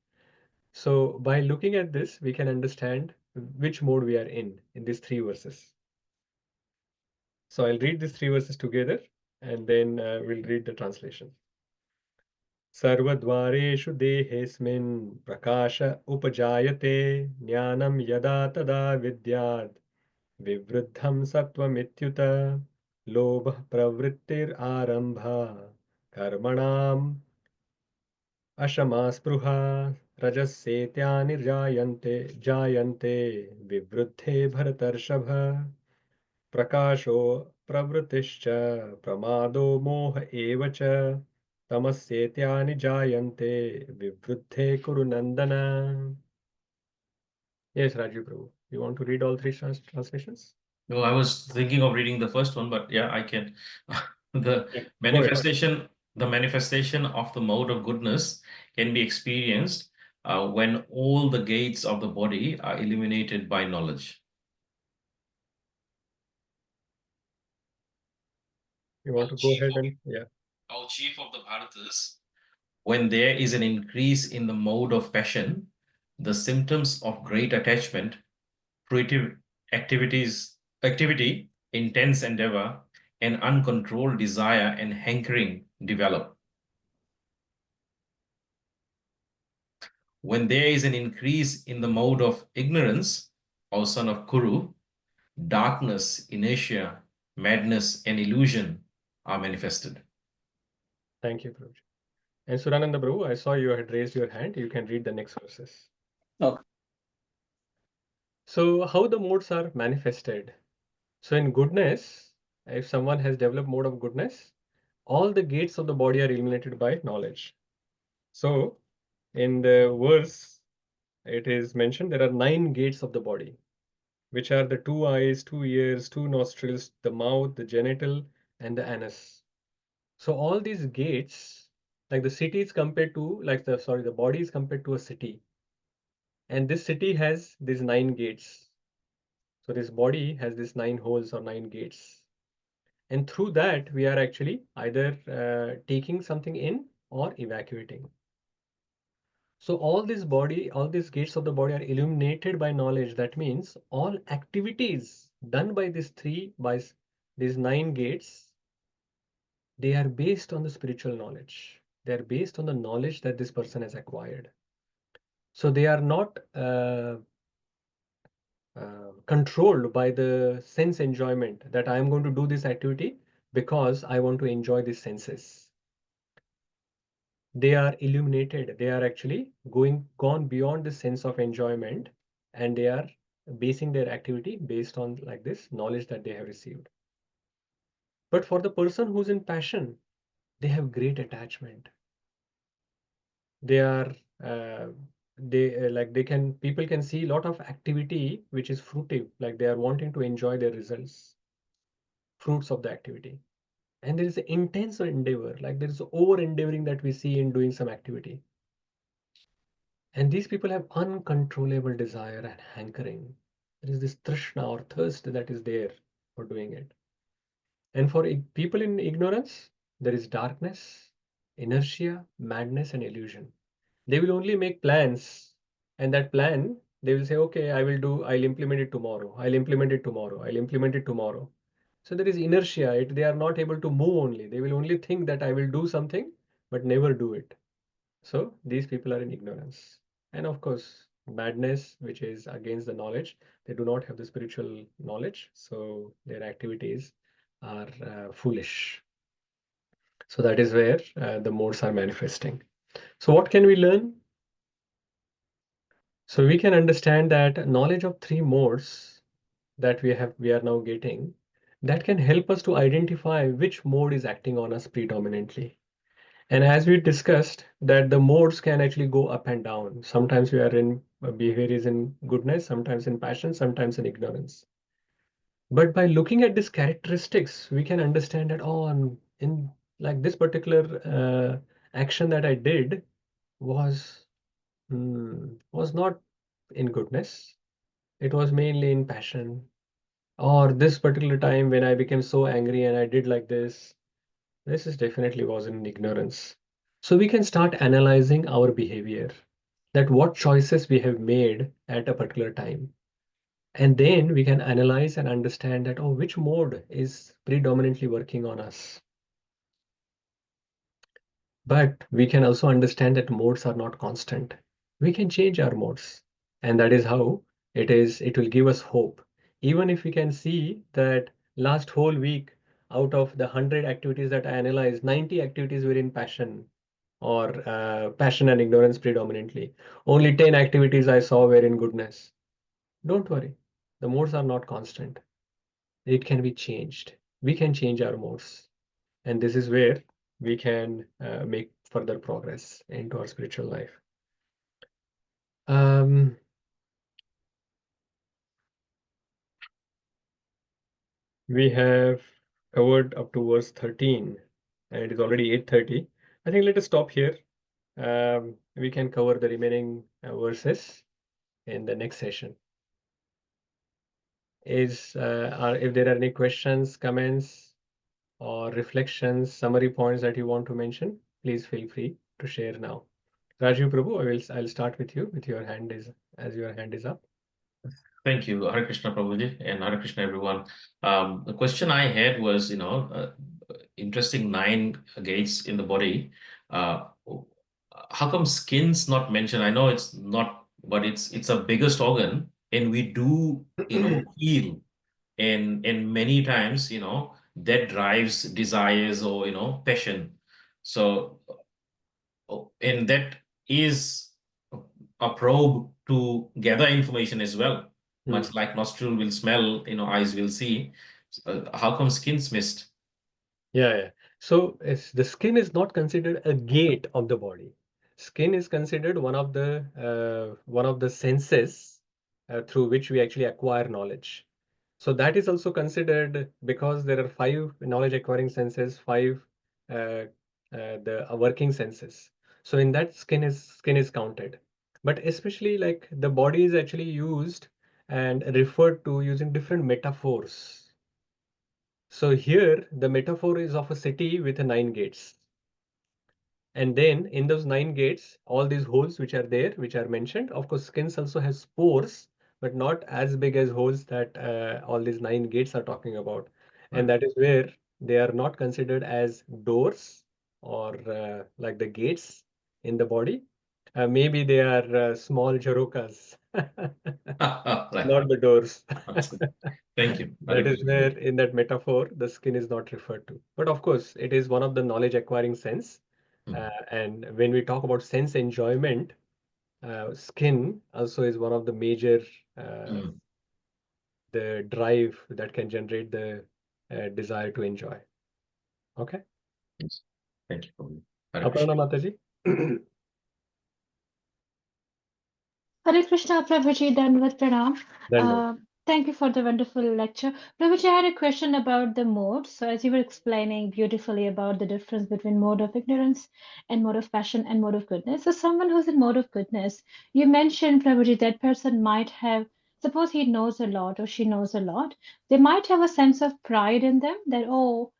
Speaker 1: So by looking at this, we can understand which mode we are in these three verses. So I'll read these three verses together and then we'll read the translation. सर्वद्वारेषु देहेऽस्मिन् प्रकाश उपजायते ज्ञानं यदा तदा विद्यात् विवृद्धं सत्त्वमित्युत लोभः प्रवृत्तिरारम्भः कर्मणाम् अशमास्पृहा रजस्येत्यानि जायन्ते विवृद्धे भरतर्षभ प्रकाशो प्रवृत्तिश्च प्रमादो मोह एव च तमस्येत्यानि जायन्ते विवृद्धे कुरु नन्दन. Yes, Rajiv Prabhu. You want to read all three translations?
Speaker 3: No, I was thinking of reading the first one, but yeah, I can. The
Speaker 1: Yeah,
Speaker 3: manifestation, the manifestation of the mode of goodness can be experienced when all the gates of the body are illuminated by knowledge.
Speaker 1: You want to go ahead and yeah.
Speaker 3: Our chief of the Bharatas, when there is an increase in the mode of passion, the symptoms of great attachment, fruitive activity, intense endeavor, and uncontrolled desire and hankering develop. When there is an increase in the mode of ignorance, O son of Kuru, darkness, inertia, madness, and illusion are manifested.
Speaker 1: Thank you, Prabhu. And Surananda Prabhu, I saw you had raised your hand. You can read the next verses.
Speaker 4: Okay.
Speaker 1: So how the modes are manifested? So in goodness, if someone has developed mode of goodness, all the gates of the body are illuminated by knowledge. So in the verse, it is mentioned there are 9 gates of the body, which are the 2 eyes, 2 ears, 2 nostrils, the mouth, the genital, and the anus. So all these gates, like the city is compared to, the body is compared to a city. And this city has these 9 gates. So this body has these 9 holes or 9 gates. And through that, we are actually either taking something in or evacuating. So all these gates of the body are illuminated by knowledge. That means all activities done by these 9 gates, they are based on the spiritual knowledge. They are based on the knowledge that this person has acquired. So they are not controlled by the sense enjoyment that I am going to do this activity because I want to enjoy these senses. They are illuminated. They are actually gone beyond the sense of enjoyment, and they are basing their activity based on like this knowledge that they have received. But for the person who's in passion, they have great attachment. They are people can see a lot of activity which is fruitive, like they are wanting to enjoy their fruits of the activity. And there is an intense endeavor, like there is over endeavoring that we see in doing some activity. And these people have uncontrollable desire and hankering. There is this trishna or thirst that is there for doing it. And for people in ignorance, there is darkness, inertia, madness, and illusion. They will only make plans, and that plan, they will say, okay, I'll implement it tomorrow. I'll implement it tomorrow. I'll implement it tomorrow. So there is inertia. They are not able to move only. They will only think that I will do something, but never do it. So these people are in ignorance. And of course, madness, which is against the knowledge. They do not have the spiritual knowledge. So their activities are foolish. So that is where the modes are manifesting. So what can we learn? So we can understand that knowledge of three modes that we are now getting, that can help us to identify which mode is acting on us predominantly. And as we discussed, that the modes can actually go up and down. Sometimes we are in behavior is in goodness, sometimes in passion, sometimes in ignorance. But by looking at these characteristics, we can understand that, oh, in like this particular action that I did was was not in goodness. It was mainly in passion. Or this particular time when I became so angry and I did like this is definitely was in ignorance. So we can start analyzing our behavior, that what choices we have made at a particular time. And then we can analyze and understand that, oh, which mode is predominantly working on us. But we can also understand that modes are not constant. We can change our modes. And that is how it will give us hope. Even if we can see that last whole week, out of the 100 activities that I analyzed, 90 activities were in passion or passion and ignorance predominantly. Only 10 activities I saw were in goodness. Don't worry. The modes are not constant. It can be changed. We can change our modes. And this is where we can make further progress into our spiritual life. We have covered up to verse 13, and it is already 8:30. I think let us stop here. We can cover the remaining verses in the next session. If there are any questions, comments, or reflections, summary points that you want to mention, please feel free to share now. Raju Prabhu, I'll start with you with your hand is up.
Speaker 3: Thank you, Hare Krishna Prabhuji, and Hare Krishna everyone. The question I had was, interesting 9 gates in the body. Uh, how come skin's not mentioned? I know it's not, but it's a biggest organ, and we do, feel, and many times, that drives desires or passion. So, and that is a probe to gather information as well. Much like nostril will smell, eyes will see. How come skin's missed?
Speaker 1: Yeah. So the skin is not considered a gate of the body. Skin is considered one of the senses through which we actually acquire knowledge. So that is also considered because there are 5 knowledge acquiring senses, 5 uh, the working senses. So in that skin is counted. But especially like the body is actually used and referred to using different metaphors. So here the metaphor is of a city with 9 gates. And then in those 9 gates, all these holes which are there, which are mentioned, of course, skins also has pores, but not as big as holes that all these 9 gates are talking about. And that is where they are not considered as doors or like the gates in the body. Maybe they are small jarokas,
Speaker 3: Right.
Speaker 1: not the doors.
Speaker 3: That's good. Thank you. Hare
Speaker 1: That is
Speaker 3: Krishna.
Speaker 1: where in that metaphor, the skin is not referred to. But of course, it is one of the knowledge acquiring sense. And when we talk about sense enjoyment, skin also is one of the major the drive that can generate the desire to enjoy. Okay.
Speaker 3: Yes. Thank you, Prabhuji. Hare
Speaker 1: Aparna
Speaker 3: Krishna.
Speaker 1: Mataji.
Speaker 7: Hare Krishna, Prabhuji, Dandavat Pranam.
Speaker 1: Dandavat.
Speaker 7: Thank you for the wonderful lecture. Prabhuji, I had a question about the modes. So, as you were explaining beautifully about the difference between mode of ignorance and mode of passion and mode of goodness. So, someone who's in mode of goodness, you mentioned, Prabhuji, that person might have, suppose he knows a lot or she knows a lot, they might have a sense of pride in them that, oh,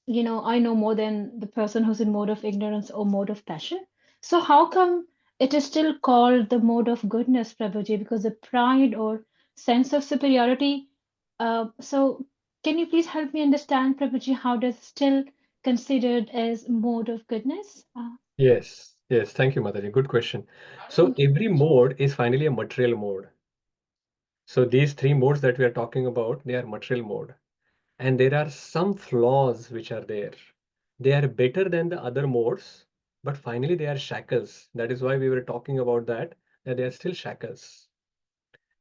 Speaker 7: I know more than the person who's in mode of ignorance or mode of passion. So how come it is still called the mode of goodness, Prabhuji? Because the pride or sense of superiority. So can you please help me understand, Prabhuji, how does it still considered as mode of goodness?
Speaker 1: Yes. Yes. Thank you, Mataji. Good question. So
Speaker 7: Thank you.
Speaker 1: every mode is finally a material mode. So these 3 modes that we are talking about, they are material mode. And there are some flaws which are there. They are better than the other modes, but finally they are shackles. That is why we were talking about that. they are still shackles.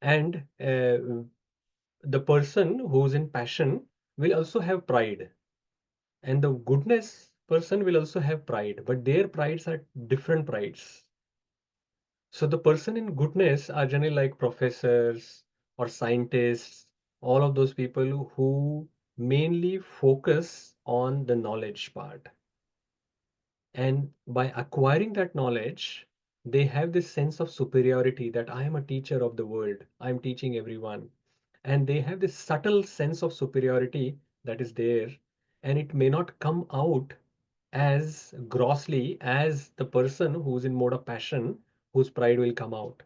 Speaker 1: And the person who's in passion will also have pride, and the goodness person will also have pride, but their prides are different prides. So the person in goodness are generally like professors or scientists, all of those people who mainly focus on the knowledge part. And by acquiring that knowledge, they have this sense of superiority that I am a teacher of the world, I'm teaching everyone. And they have this subtle sense of superiority that is there, and it may not come out as grossly as the person who's in mode of passion, whose pride will come out.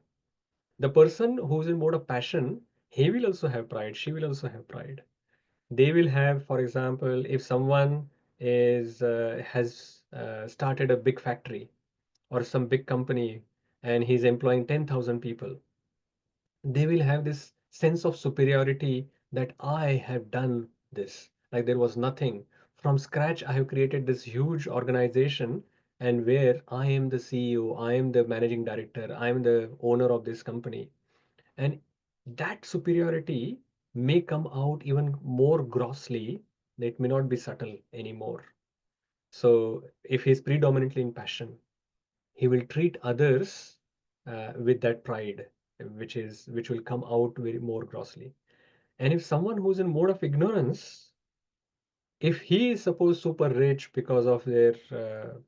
Speaker 1: The person who's in mode of passion, he will also have pride, she will also have pride. They will have, for example, if someone is has started a big factory or some big company and he's employing 10,000 people, they will have this sense of superiority that I have done this. Like there was nothing. From scratch, I have created this huge organization, and where I am the CEO, I am the managing director, I am the owner of this company. And that superiority may come out even more grossly. It may not be subtle anymore. So if he's predominantly in passion, he will treat others with that pride, which will come out very more grossly. And if someone who's in mode of ignorance, if he is supposed super rich because of their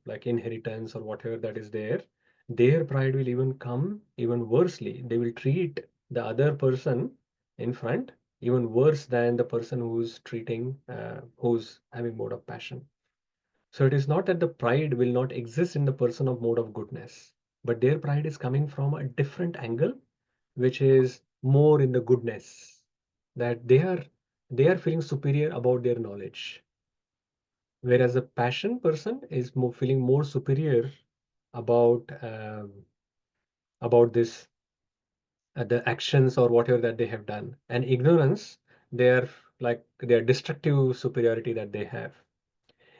Speaker 1: like inheritance or whatever that is there, their pride will even come even worsely. They will treat the other person in front even worse than the person who's treating, who's having mode of passion. So it is not that the pride will not exist in the person of mode of goodness, but their pride is coming from a different angle, which is more in the goodness, that they are feeling superior about their knowledge. Whereas a passion person is more feeling more superior about this the actions or whatever that they have done. And ignorance, they are like their destructive superiority that they have.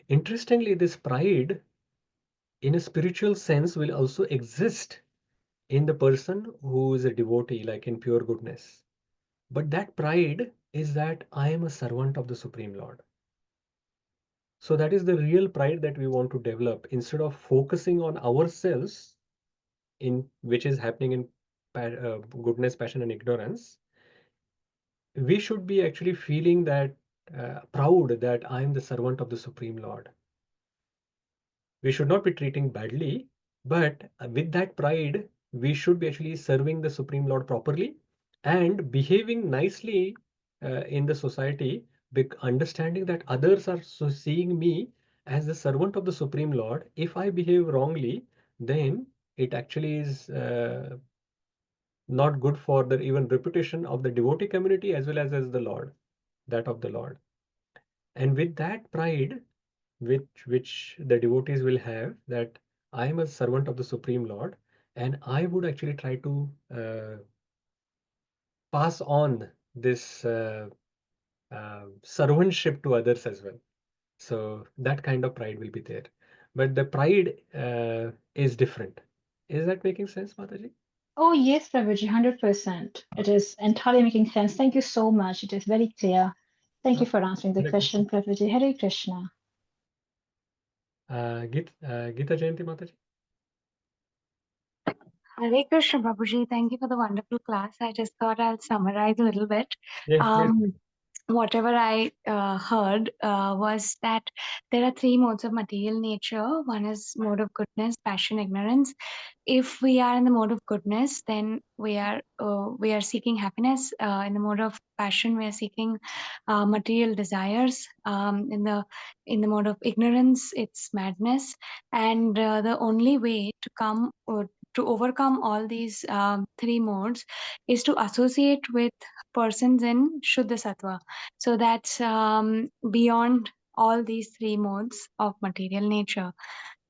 Speaker 1: Interestingly, this pride in a spiritual sense will also exist in the person who is a devotee, like in pure goodness. But that pride is that I am a servant of the Supreme Lord. So that is the real pride that we want to develop instead of focusing on ourselves, in which is happening in goodness, passion, and ignorance. We should be actually feeling that proud that I am the servant of the Supreme Lord. We should not be treating badly, but with that pride, we should be actually serving the Supreme Lord properly and behaving nicely in the society, understanding that others are so seeing me as the servant of the Supreme Lord. If I behave wrongly, then it actually is not good for the even reputation of the devotee community as well as the Lord, that of the Lord. And with that pride, which the devotees will have, that I am a servant of the Supreme Lord, and I would actually try to pass on this servantship to others as well. So that kind of pride will be there. But the pride is different. Is that making sense, Mataji?
Speaker 9: Oh, yes, Prabhuji, 100%. It is entirely making sense. Thank you so much. It is very clear. Thank you for answering the
Speaker 1: Hare
Speaker 9: question, Prabhuji. Hare Krishna.
Speaker 1: Gita Jayanti Mataji?
Speaker 7: Hare Krishna, Prabhuji. Thank you for the wonderful class. I just thought I'll summarize a little bit.
Speaker 1: Yes, please.
Speaker 7: Whatever I heard was that there are three modes of material nature. One is mode of goodness, passion, ignorance. If we are in the mode of goodness, then we are seeking happiness. In the mode of passion, we are seeking material desires. In the mode of ignorance, it's madness. And the only way to come or to overcome all these three modes is to associate with persons in Shuddha Sattva. So that's beyond all these three modes of material nature.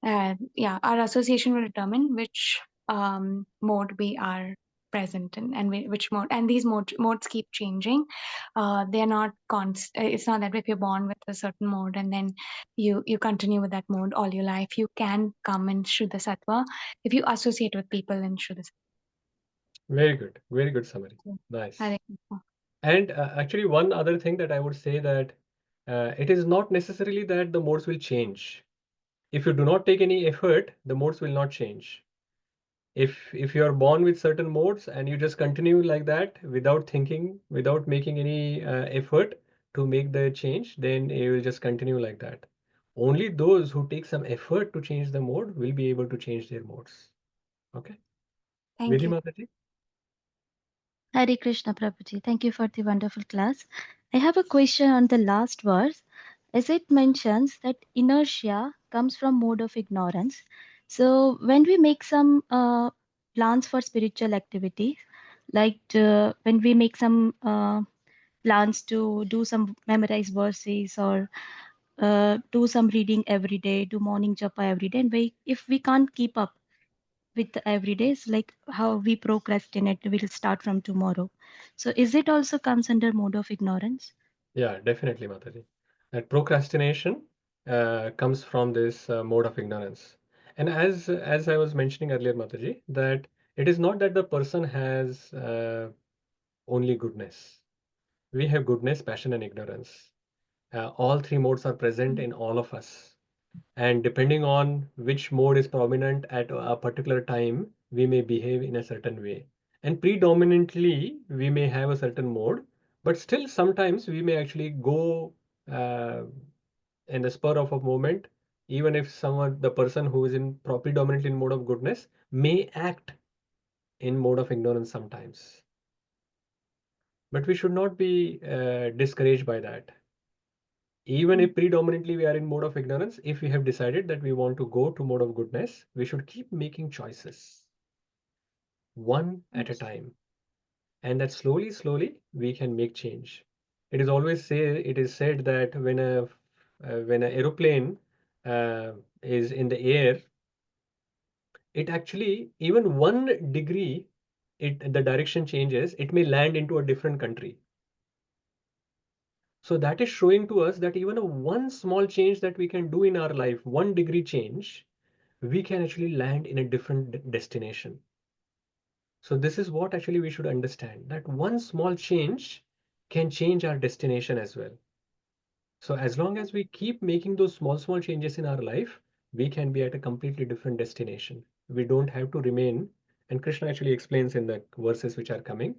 Speaker 7: Yeah, our association will determine which mode we are present in, and which mode. And these modes keep changing. They're not it's not that if you're born with a certain mode and then you continue with that mode all your life. You can come in Shuddha Sattva if you associate with people in Shuddha Sattva.
Speaker 1: Very good summary. Nice.
Speaker 7: Hare Krishna.
Speaker 1: And actually, one other thing that I would say that it is not necessarily that the modes will change. If you do not take any effort, the modes will not change. If you are born with certain modes and you just continue like that without thinking, without making any effort to make the change, then you will just continue like that. Only those who take some effort to change the mode will be able to change their modes. Okay.
Speaker 7: Thank
Speaker 1: Vidhi
Speaker 7: you.
Speaker 1: Mataji?
Speaker 10: Hare Krishna Prabhuji. Thank you for the wonderful class. I have a question on the last verse. As it mentions that inertia comes from mode of ignorance. So when we make some plans for spiritual activity, like when we make some plans to do some memorized verses or do some reading every day, do morning japa every day, and if we can't keep up with the everydays, like how we procrastinate, we'll start from tomorrow. So is it also comes under mode of ignorance?
Speaker 1: Yeah, definitely, Mataji. That procrastination comes from this mode of ignorance. And as I was mentioning earlier, Mataji, that it is not that the person has only goodness. We have goodness, passion, and ignorance. All three modes are present in all of us. And depending on which mode is prominent at a particular time, we may behave in a certain way. And predominantly, we may have a certain mode, but still sometimes we may actually go uh, in the spur of a moment, even if someone, the person who is in predominantly in mode of goodness, may act in mode of ignorance sometimes. But we should not be discouraged by that. Even if predominantly we are in mode of ignorance, if we have decided that we want to go to mode of goodness, we should keep making choices one at a time. And that slowly we can make change. It is said that when an aeroplane is in the air, it actually even 1 degree the direction changes, it may land into a different country. So that is showing to us that even a one small change that we can do in our life, 1 degree change, we can actually land in a different destination. So this is what actually we should understand, that one small change can change our destination as well. So as long as we keep making those small changes in our life, we can be at a completely different destination. We don't have to remain, and Krishna actually explains in the verses which are coming,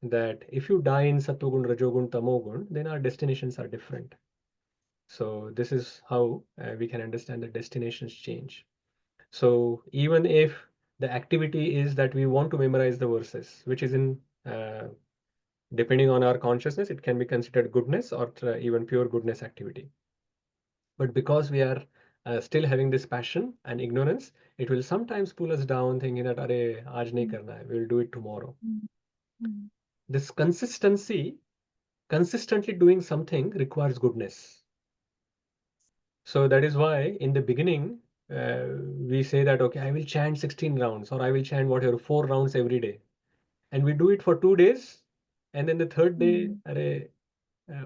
Speaker 1: that if you die in Sattvagun, Rajogun, Tamogun, then our destinations are different. So this is how we can understand that destinations change. So even if the activity is that we want to memorize the verses, which is in depending on our consciousness, it can be considered goodness or even pure goodness activity. But because we are still having this passion and ignorance, it will sometimes pull us down, thinking that "Arey, aaj nahi karna hai, we'll do it tomorrow." This consistently doing something requires goodness. So that is why in the beginning, we say that, okay, I will chant 16 rounds or I will chant whatever, 4 rounds every day. And we do it for 2 days. And then the third day,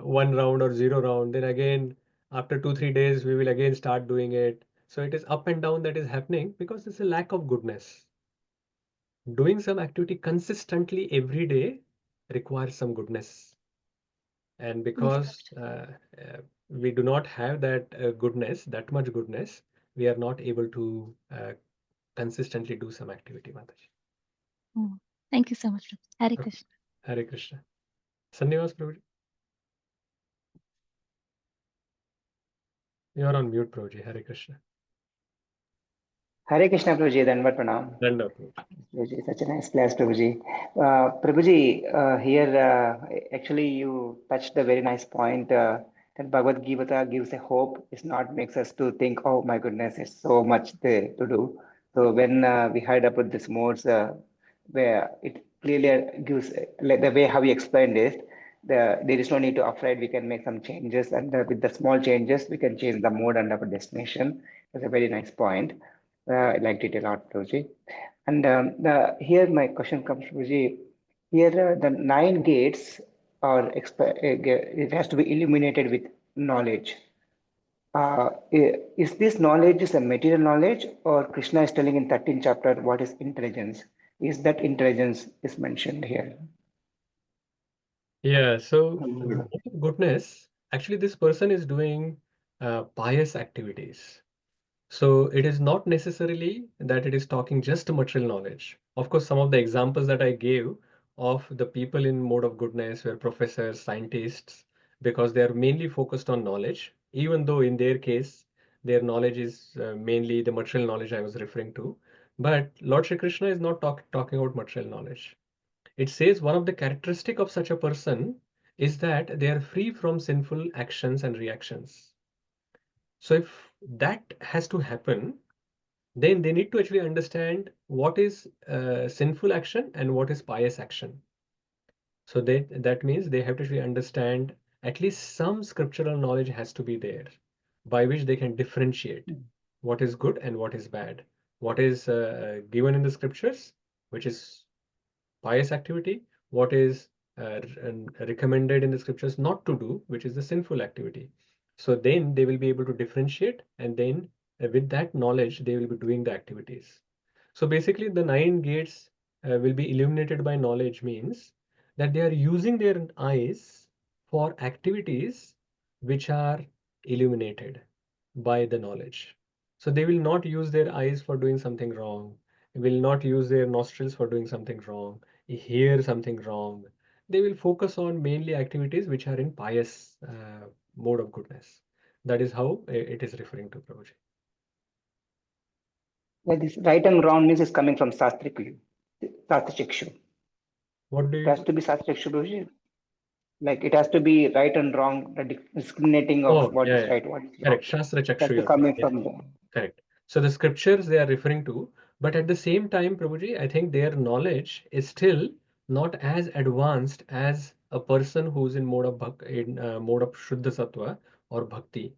Speaker 1: 1 round or 0 round. Then again, after 2, 3 days, we will again start doing it. So it is up and down that is happening because it's a lack of goodness. Doing some activity consistently every day requires some goodness. And because we do not have that goodness, that much goodness, we are not able to consistently do some activity, Mataji.
Speaker 10: Thank you so much. Hare
Speaker 1: Okay.
Speaker 10: Krishna.
Speaker 1: Hare Krishna. Sannivas Prabhuji. You are on mute, Prabhuji. Hare Krishna.
Speaker 11: Hare Krishna Prabhuji, Dandavat Pranam.
Speaker 1: Dandavat, Prabhuji.
Speaker 11: Prabhuji, such a nice class, Prabhuji. Prabhuji, here actually you touched a very nice point that Bhagavad Gita gives a hope. It's not makes us to think, oh my goodness, it's so much there to do. So when we heard about this modes, where it clearly gives like the way how you explained it, there is no need to afraid. We can make some changes, and with the small changes, we can change the mode and our destination. That's a very nice point. I liked it a lot, Prabhuji. And here my question comes, Prabhuji. Here the 9 gates are it has to be illuminated with knowledge. Is this knowledge is a material knowledge, or Krishna is telling in 13th chapter what is intelligence? is that intelligence is mentioned here.
Speaker 1: Yeah, so goodness, actually, this person is doing pious activities. So it is not necessarily that it is talking just material knowledge. Of course, some of the examples that I gave of the people in mode of goodness were professors, scientists, because they are mainly focused on knowledge, even though in their case, their knowledge is mainly the material knowledge I was referring to. But Lord Shri Krishna is not talking about material knowledge. It says one of the characteristic of such a person is that they are free from sinful actions and reactions. So if that has to happen, then they need to actually understand what is sinful action and what is pious action. So that means they have to actually understand at least some scriptural knowledge has to be there by which they can differentiate what is good and what is bad, what is given in the scriptures, which is pious activity, what is recommended in the scriptures not to do, which is the sinful activity. So then they will be able to differentiate, and then with that knowledge, they will be doing the activities. So basically, the 9 gates will be illuminated by knowledge means that they are using their eyes for activities which are illuminated by the knowledge. So they will not use their eyes for doing something wrong, will not use their nostrils for doing something wrong, hear something wrong. They will focus on mainly activities which are in pious mode of goodness. That is how it is referring to, Prabhuji.
Speaker 11: Yeah, this right and wrong means is coming from Sastric view, Sastrichakshu.
Speaker 1: What do
Speaker 11: It has
Speaker 1: you?
Speaker 11: to be Sastrichakshu, Prabhuji. Like it has to be right and wrong, the discriminating of
Speaker 1: Oh,
Speaker 11: what
Speaker 1: yeah,
Speaker 11: is
Speaker 1: yeah.
Speaker 11: right, what is wrong.
Speaker 1: Correct. Shastra
Speaker 11: It has
Speaker 1: Chakshu,
Speaker 11: to
Speaker 1: you're
Speaker 11: come
Speaker 1: saying.
Speaker 11: in from there.
Speaker 1: Correct. So the scriptures they are referring to, but at the same time, Prabhuji, I think their knowledge is still not as advanced as a person who's in mode of mode of Shuddha Sattva or Bhakti.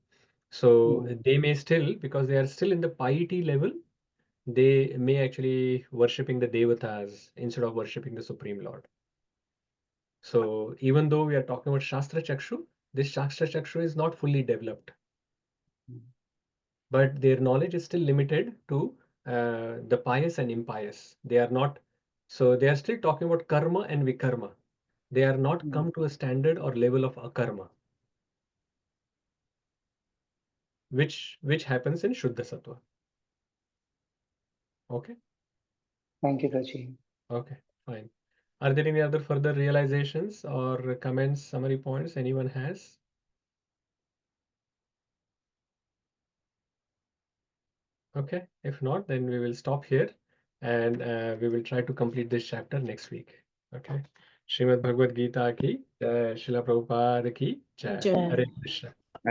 Speaker 1: So they may still, because they are still in the piety level, they may actually worshipping the Devatas instead of worshipping the Supreme Lord. So even though we are talking about Shastra Chakshu, this Shastra Chakshu is not fully developed, but their knowledge is still limited to the pious and impious. They are not, so they are still talking about karma and vikarma. They are not come to a standard or level of akarma, which happens in Shuddha Sattva. Okay.
Speaker 11: Thank you, Prachi.
Speaker 1: Okay, fine. Are there any other further realizations or comments, summary points anyone has? Okay, if not, then we will stop here and we will try to complete this chapter next week. Okay. Srimad Bhagavad Gita ki Jai, Srila Prabhupada ki Jai.
Speaker 5: Jai.
Speaker 1: Hare Krishna.